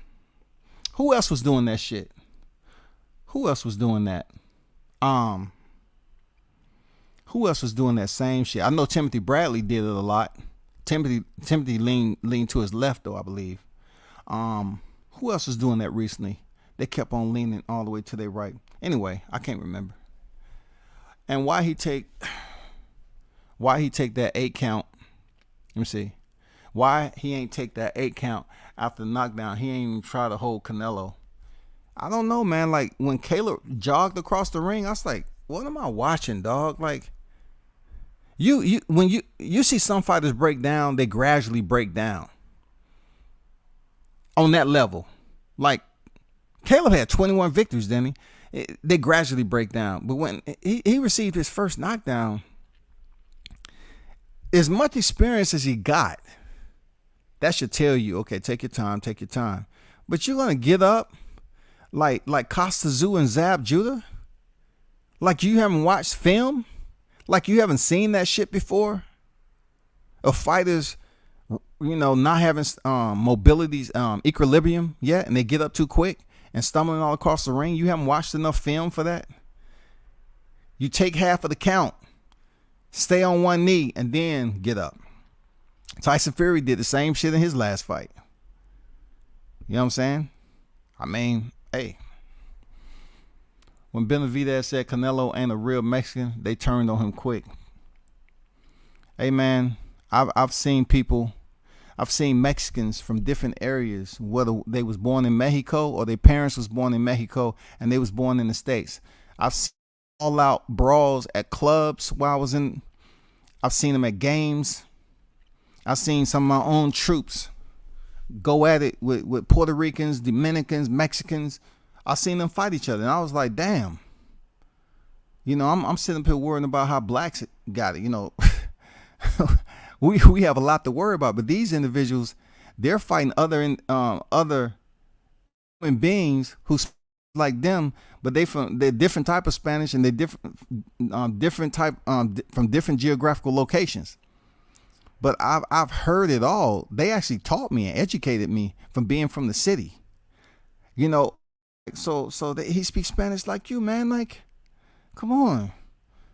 Who else was doing that shit? Who else was doing that? Who else was doing that same shit? I know Timothy Bradley did it a lot. Timothy leaned to his left though, I believe. Who else was doing that recently? They kept on leaning all the way to their right. Anyway, I can't remember. And why he take that 8 count? Let me see. Why he ain't take that 8 count after the knockdown? He ain't even try to hold Canelo. I don't know, man. Like when Caleb jogged across the ring, I was like, what am I watching, dog? Like when you see some fighters break down, they gradually break down. On that level. Like Caleb had 21 victories, didn't he? They gradually break down. But when he received his first knockdown, as much experience as he got, that should tell you, okay, take your time. But you're gonna get up like Costa Tszyu and Zab Judah? Like you haven't watched film? Like you haven't seen that shit before? Of fighters, not having mobility's equilibrium yet, and they get up too quick and stumbling all across the ring. You haven't watched enough film for that. You take half of the count, stay on one knee, and then get up. Tyson Fury did the same shit in his last fight. You know what I'm saying? I mean, hey. When Benavidez said Canelo ain't a real Mexican, they turned on him quick. Hey, man, I've seen Mexicans from different areas, whether they was born in Mexico or their parents was born in Mexico and they was born in the States. I've seen all out brawls at clubs while I've seen them at games. I've seen some of my own troops go at it with Puerto Ricans, Dominicans, Mexicans. I've seen them fight each other, and I was like, damn. I'm sitting up here worrying about how blacks got it. We have a lot to worry about, but these individuals, they're fighting other human beings who speak like them, but they're different type of Spanish, and they're different type from different geographical locations. But I've heard it all. They actually taught me and educated me from being from the city. So he speaks Spanish like you, man. Like, come on,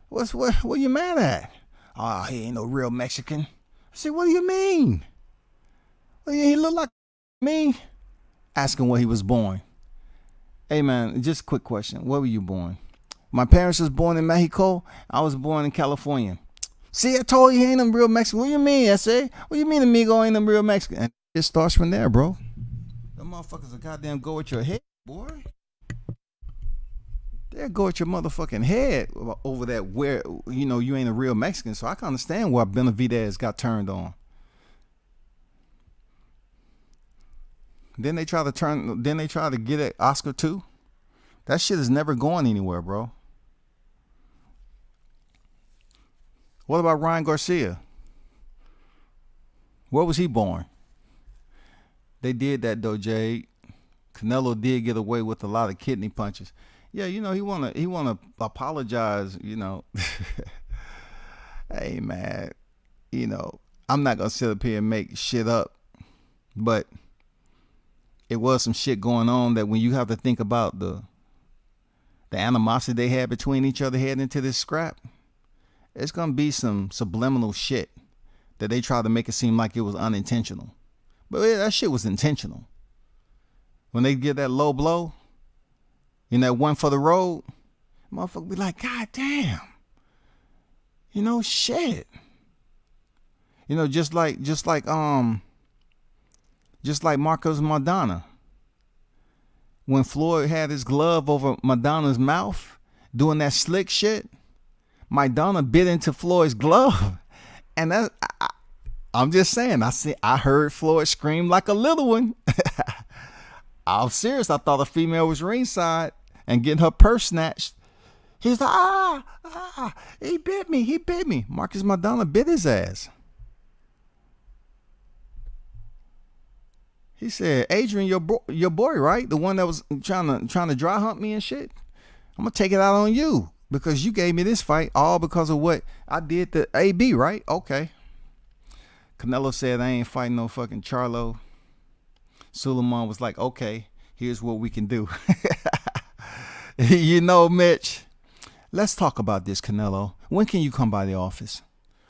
what you mad at? Oh, he ain't no real Mexican. I said, what do you mean? Well, he look like me. Asking where he was born. Hey, man, just a quick question. Where were you born? My parents was born in Mexico. I was born in California. See, I told you he ain't no real Mexican. What you mean, S.A.? What you mean amigo ain't no real Mexican? And it starts from there, bro. Them motherfuckers will goddamn go with your head, boy. They'll go at your motherfucking head over that where, you ain't a real Mexican. So I can understand why Benavidez got turned on. Then they try to get at Oscar too. That shit is never going anywhere, bro. What about Ryan Garcia? Where was he born? They did that though, Jade. Canelo did get away with a lot of kidney punches. Yeah, he wanna apologize, Hey, man, I'm not gonna sit up here and make shit up, but it was some shit going on that when you have to think about the animosity they had between each other heading into this scrap, it's gonna be some subliminal shit that they try to make it seem like it was unintentional, but that shit was intentional. When they get that low blow, in that one for the road, motherfucker be like, God damn. Shit. Just like Marcos Madonna. When Floyd had his glove over Madonna's mouth doing that slick shit, Madonna bit into Floyd's glove. And I'm just saying, I heard Floyd scream like a little one. I'm serious. I thought a female was ringside and getting her purse snatched. He's like, he bit me. Marcus Madonna bit his ass. He said, Adrian, your boy, right? The one that was trying to dry hump me and shit. I'm gonna take it out on you because you gave me this fight all because of what I did to AB, right? Okay. Canelo said, I ain't fighting no fucking Charlo. Suleiman was like, okay, here's what we can do. Mitch, let's talk about this, Canelo. When can you come by the office?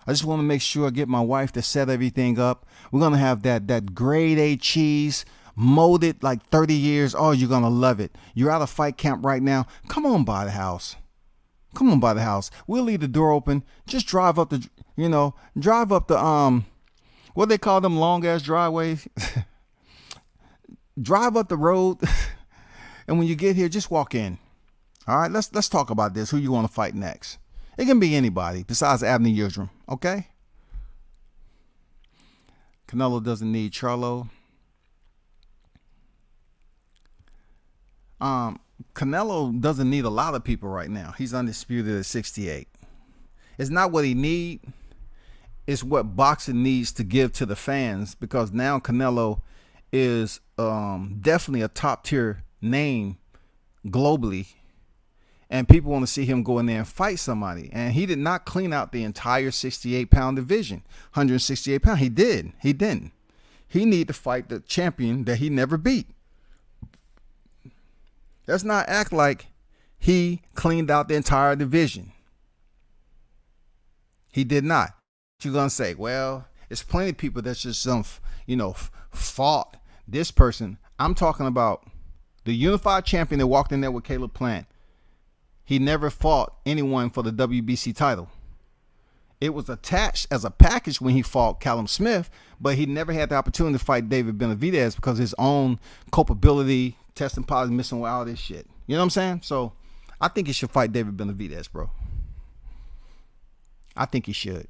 I just want to make sure I get my wife to set everything up. We're going to have that grade A cheese molded like 30 years. Oh, you're going to love it. You're out of fight camp right now. Come on by the house. We'll leave the door open. Just drive up the what they call them long ass driveways. Drive up the road. And when you get here, just walk in. All right, let's talk about this. Who you want to fight next? It can be anybody besides Abner Yildirim, okay? Canelo doesn't need Charlo. Canelo doesn't need a lot of people right now. He's undisputed at 68. It's not what he need. It's what boxing needs to give to the fans, because now Canelo is definitely a top tier name globally. And people want to see him go in there and fight somebody. And he did not clean out the entire 68-pound division. 168 pounds. He did. He didn't. He need to fight the champion that he never beat. Let's not act like he cleaned out the entire division. He did not. You're going to say, well, there's plenty of people that's just fought this person. I'm talking about the unified champion that walked in there with Caleb Plant. He never fought anyone for the WBC title. It was attached as a package when he fought Callum Smith, but he never had the opportunity to fight David Benavidez because of his own culpability, testing positive, missing all this shit. You know what I'm saying? So I think he should fight David Benavidez, bro. I think he should.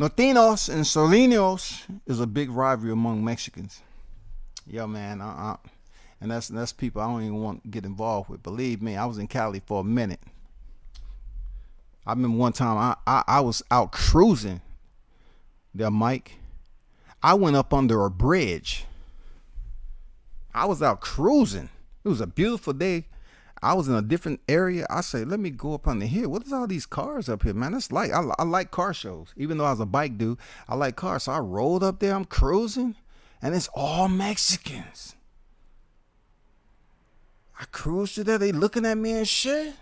Norteños and Salinos is a big rivalry among Mexicans. Yo, man, and that's people I don't even want to get involved with. Believe me, I was in Cali for a minute. I remember one time I was out cruising there, Mike. I went up under a bridge. I was out cruising. It was a beautiful day. I was in a different area. I said, let me go up under here. What is all these cars up here, man? That's like, I like car shows. Even though I was a bike dude, I like cars. So I rolled up there. I'm cruising, and it's all Mexicans. I cruised to there. They looking at me and shit.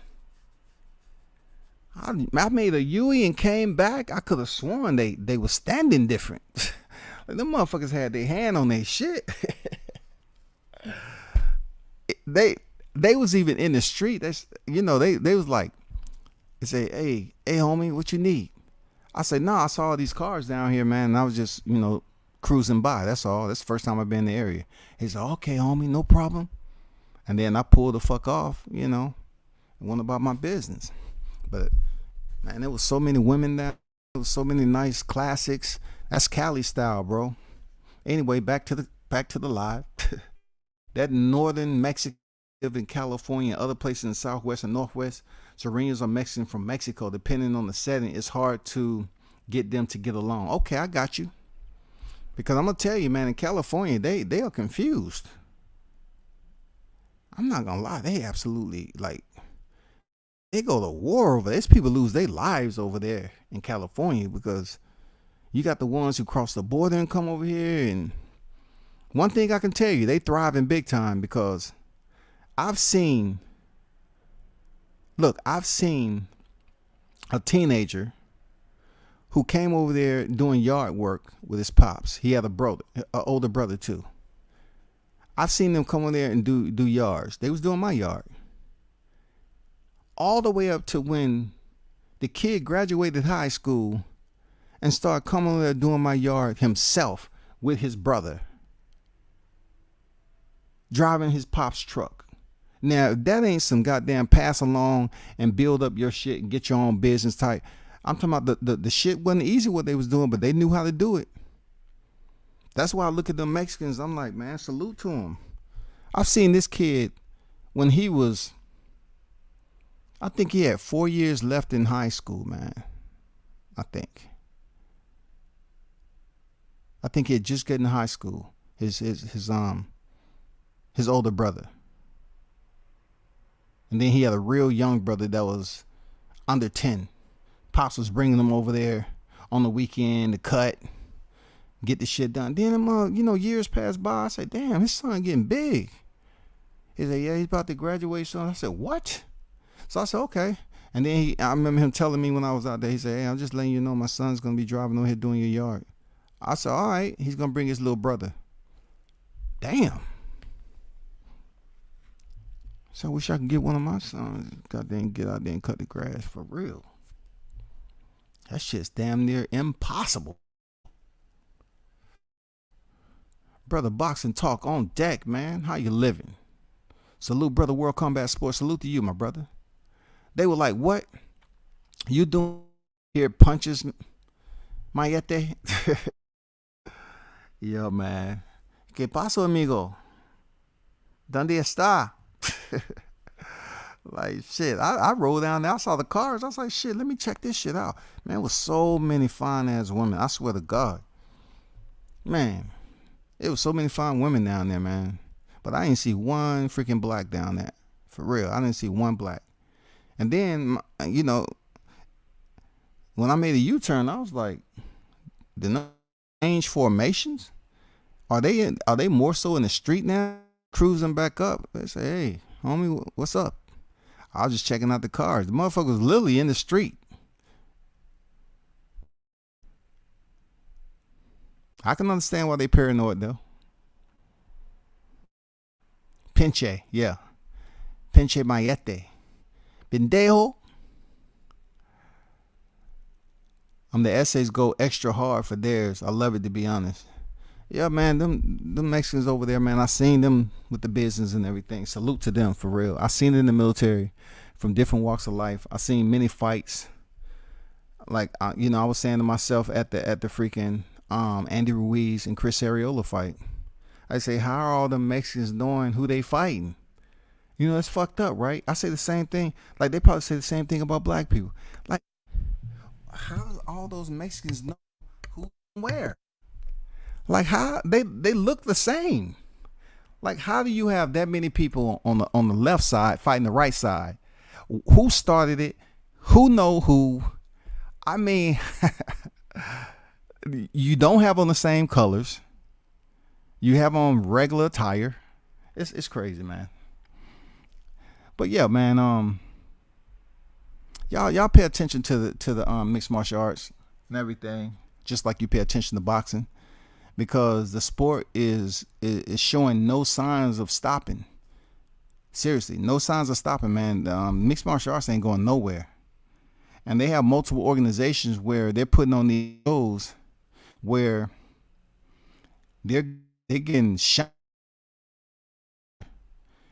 I made a U-E and came back. I could have sworn they were standing different. Like, them motherfuckers had their hand on their shit. They was even in the street. They was like, they say, hey homie, what you need? I said, nah, I saw all these cars down here, man, and I was just, cruising by. That's all. That's the first time I've been in the area. He said, okay, homie, no problem. And then I pulled the fuck off, and went about my business. But man, there was so many women there. There was so many nice classics. That's Cali style, bro. Anyway, back to the live. That northern Mexico in California, other places in the Southwest and Northwest, Serenos are Mexican from Mexico. Depending on the setting, it's hard to get them to get along. Okay, I got you. Because I'm gonna tell you, man, in California, they are confused. I'm not gonna lie, they absolutely they go to war over this. People lose their lives over there in California because you got the ones who cross the border and come over here. And one thing I can tell you, they thrive in big time because I've seen a teenager who came over there doing yard work with his pops. He had an older brother too. I've seen them come in there and do yards. They was doing my yard. All the way up to when the kid graduated high school and started coming there doing my yard himself with his brother, driving his pop's truck. Now, if that ain't some goddamn pass along and build up your shit and get your own business type, I'm talking about the shit wasn't easy what they was doing, but they knew how to do it. That's why I look at the Mexicans, I'm like, man, salute to them. I've seen this kid when he was, I think he had 4 years left in high school, man. I think he had just gotten to high school. His older brother. And then he had a real young brother that was under 10. Pops was bringing him over there on the weekend to cut, get the shit done. Then, years passed by. I said, damn, his son getting big. He said, yeah, he's about to graduate soon. I said, what? So I said, okay. And then I remember him telling me when I was out there, he said, hey, I'm just letting you know my son's going to be driving over here doing your yard. I said, all right, he's going to bring his little brother. Damn. So I wish I could get one of my sons, goddamn, get out there and cut the grass for real. That shit's damn near impossible. Brother Boxing Talk on deck, man. How you living? Salute, Brother World Combat Sports. Salute to you, my brother. They were like, what? You doing here punches, Mayete? Yo, man. ¿Qué pasó, amigo? ¿Dónde está? Like, shit, I rolled down there. I saw the cars. I was like, shit, let me check this shit out. Man, there was so many fine-ass women. I swear to God. Man, it was so many fine women down there, man. But I didn't see one freaking black down there. For real, I didn't see one black. And then, when I made a U-turn, I was like, the change formations? Are they more so in the street now? Cruising back up. They say, hey, homie, what's up? I was just checking out the cars. The motherfucker was literally in the street. I can understand why they paranoid though. Pinche, yeah. Pinche Mayete. Pendejo. The essays go extra hard for theirs. I love it, to be honest. Yeah, man, them Mexicans over there, man, I seen them with the business and everything. Salute to them, for real. I seen it in the military from different walks of life. I seen many fights. Like, I was saying to myself at the freaking Andy Ruiz and Chris Arreola fight. I say, how are all the Mexicans knowing who they fighting? It's fucked up, right? I say the same thing. Like, they probably say the same thing about black people. Like, how does all those Mexicans know who and where? Like, how they look the same. Like, how do you have that many people on the left side fighting the right side? Who started it? Who know who? I mean, you don't have on the same colors. You have on regular attire. It's crazy, man. But yeah, man. Y'all pay attention to the mixed martial arts and everything, just like you pay attention to boxing. Because the sport is showing no signs of stopping. Seriously, no signs of stopping, man. Mixed martial arts ain't going nowhere. And they have multiple organizations where they're putting on these shows where they're getting shot.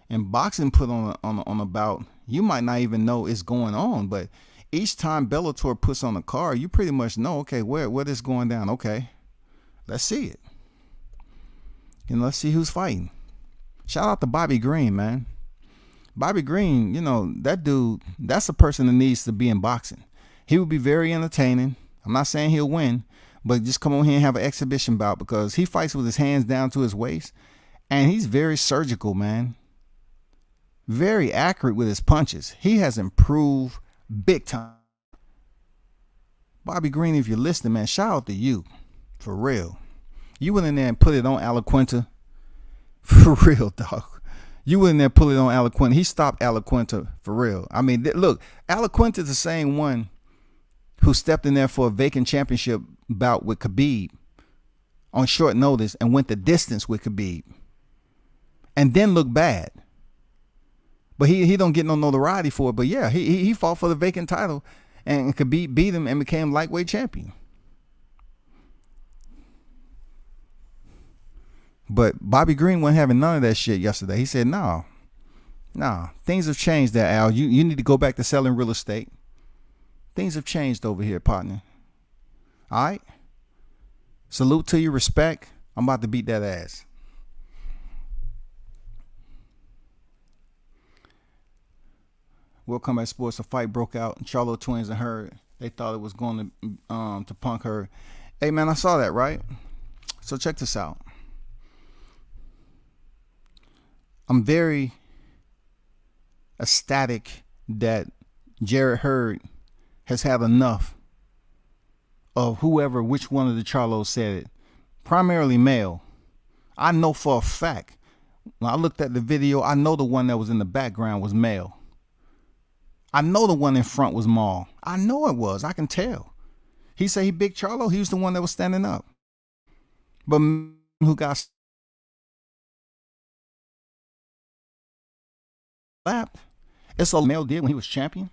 And boxing put on a bout, you might not even know it's going on, but each time Bellator puts on a card, you pretty much know, okay, where this is going down. Okay. Let's see it. Let's see who's fighting. Shout out to Bobby Green, man. Bobby Green, that dude, that's a person that needs to be in boxing. He would be very entertaining. I'm not saying he'll win, but just come on here and have an exhibition bout, because he fights with his hands down to his waist, and he's very surgical, man. Very accurate with his punches. He has improved big time. Bobby Green, if you're listening, man, shout out to you. For real. You went in there and put it on Alaquenta. For real, dog. You went in there and put it on Alaquenta. He stopped Alaquenta for real. I mean, look, Alaquenta is the same one who stepped in there for a vacant championship bout with Khabib on short notice and went the distance with Khabib. and then look bad. But he don't get no notoriety for it. But yeah, he fought for the vacant title and could beat him and became lightweight champion. But Bobby Green wasn't having none of that shit yesterday. He said, no, things have changed there, Al. You need to go back to selling real estate. Things have changed over here, partner. All right? Salute to you, respect. I'm about to beat that ass. World Combat Sports, a fight broke out. Charlo Twins and Hurd. They thought it was going to punk Hurd. Hey, man, I saw that, right? So check this out. I'm very ecstatic that Jarrett Hurd has had enough of which one of the Charlos said it. Primarily male. I know for a fact, when I looked at the video, I know the one that was in the background was male. I know the one in front was Maul. I know it was. I can tell. He said he big Charlo. He was the one that was standing up. But who got slapped? It's all male did when he was champion.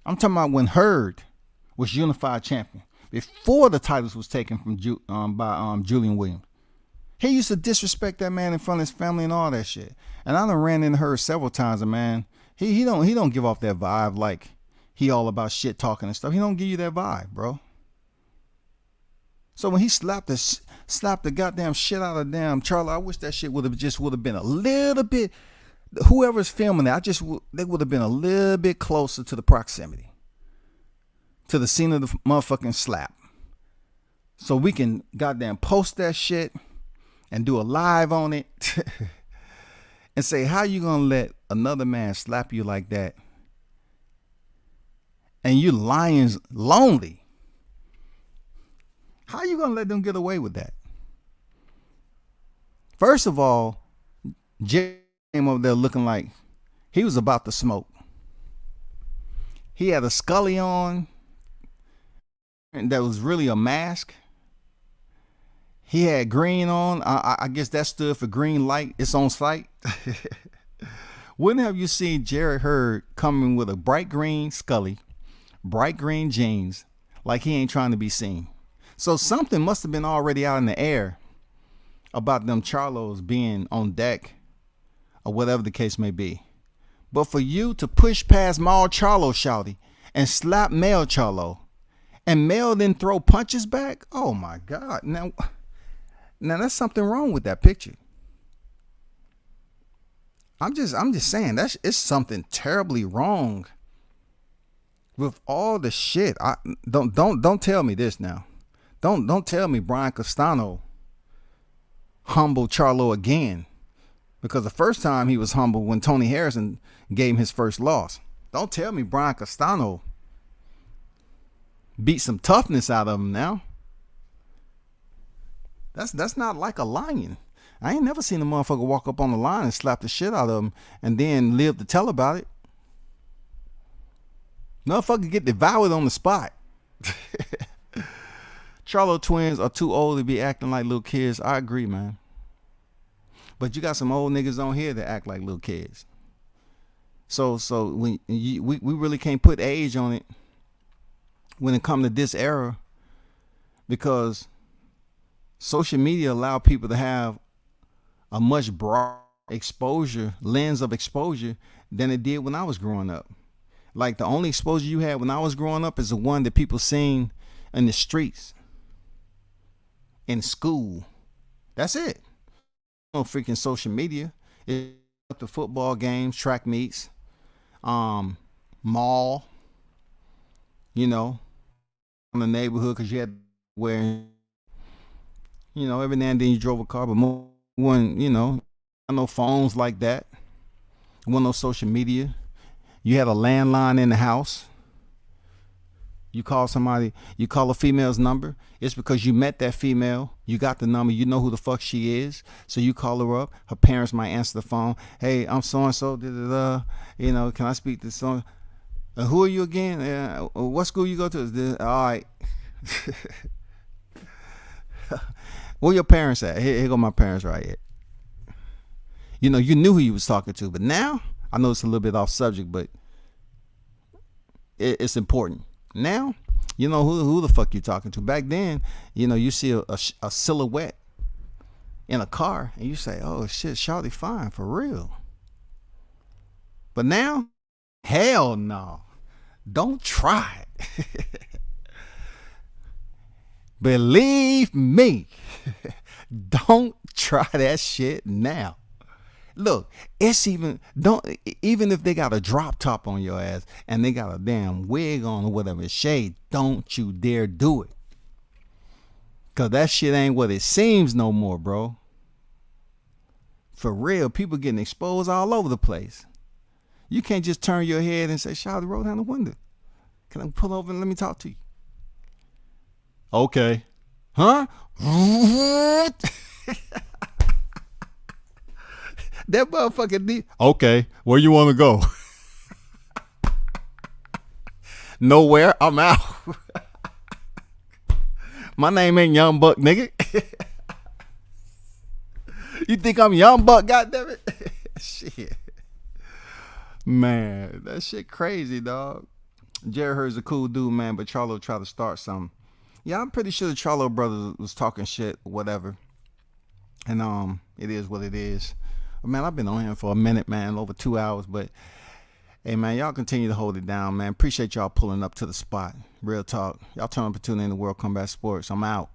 I'm talking about when Hurd was unified champion before the titles was taken from by Julian Williams. He used to disrespect that man in front of his family and all that shit. And I done ran into Hurd several times, and man, he don't give off that vibe like he all about shit talking and stuff. He don't give you that vibe, bro. So when he slapped the goddamn shit out of damn Charlo, I wish that shit would have been a little bit. Whoever's filming it, they would have been a little bit closer to the proximity, to the scene of the motherfucking slap, so we can goddamn post that shit and do a live on it and say, how you gonna let another man slap you like that and you lions lonely? How you gonna let them get away with that? First of all, Jay came over there looking like he was about to smoke. He had a Scully on that was really a mask. He had green on. I guess that stood for green light. It's on sight. When have you seen Jarrett Hurd coming with a bright green Scully, bright green jeans, like he ain't trying to be seen? So something must have been already out in the air about them Charlos being on deck or whatever the case may be. But for you to push past Maul Charlo shouty and slap Male Charlo, and Male then throw punches back, oh my God. Now there's something wrong with that picture. I'm just saying it's something terribly wrong with all the shit. Don't tell me this now. Don't tell me Brian Castano humbled Charlo again, because the first time he was humbled when Tony Harrison gave him his first loss. Don't tell me Brian Castano beat some toughness out of him now. That's not like a lion. I ain't never seen a motherfucker walk up on the line and slap the shit out of him and then live to tell about it. Motherfucker get devoured on the spot. Charlo twins are too old to be acting like little kids. I agree, man. But you got some old niggas on here that act like little kids. So we really can't put age on it when it comes to this era, because social media allow people to have a much broader lens of exposure than it did when I was growing up. Like, the only exposure you had when I was growing up is the one that people seen in the streets, in school. That's it. No freaking social media. It's the football games, track meets, mall, in the neighborhood, because you had where, every now and then you drove a car, but more when, no phones like that. Wasn't no social media. You had a landline in the house. You call somebody, you call a female's number. It's because you met that female. You got the number. You know who the fuck she is. So you call her up. Her parents might answer the phone. Hey, I'm so-and-so. Can I speak to someone? Who are you again? What school you go to? All right. Where your parents at? Here go my parents right here. You know, you knew who you was talking to. But now, I know it's a little bit off subject, but it's important. Now, you know who the fuck you talking to. Back then, you know, you see a silhouette in a car and you say, oh shit, shawty fine, for real. But now, hell no. Don't try it. Believe me. Don't try that shit now. Look, it's even if they got a drop top on your ass and they got a damn wig on or whatever shade, don't you dare do it. Cause that shit ain't what it seems no more, bro. For real, people getting exposed all over the place. You can't just turn your head and say, "Shawty, roll down the window. Can I pull over and let me talk to you?" Okay. Huh? That motherfucker need. Okay, where you want to go? Nowhere. I'm out. My name ain't Young Buck, nigga. You think I'm Young Buck? Goddammit. Shit. Man, that shit crazy, dog. Jerry Heard's a cool dude, man, but Charlo tried to start something. Yeah, I'm pretty sure the Charlo brothers was talking shit, whatever. And it is what it is. But man, I've been on here for a minute, man, over 2 hours. But hey, man, y'all continue to hold it down, man. Appreciate y'all pulling up to the spot. Real talk. Y'all turn up and tune in to World Combat Sports. I'm out.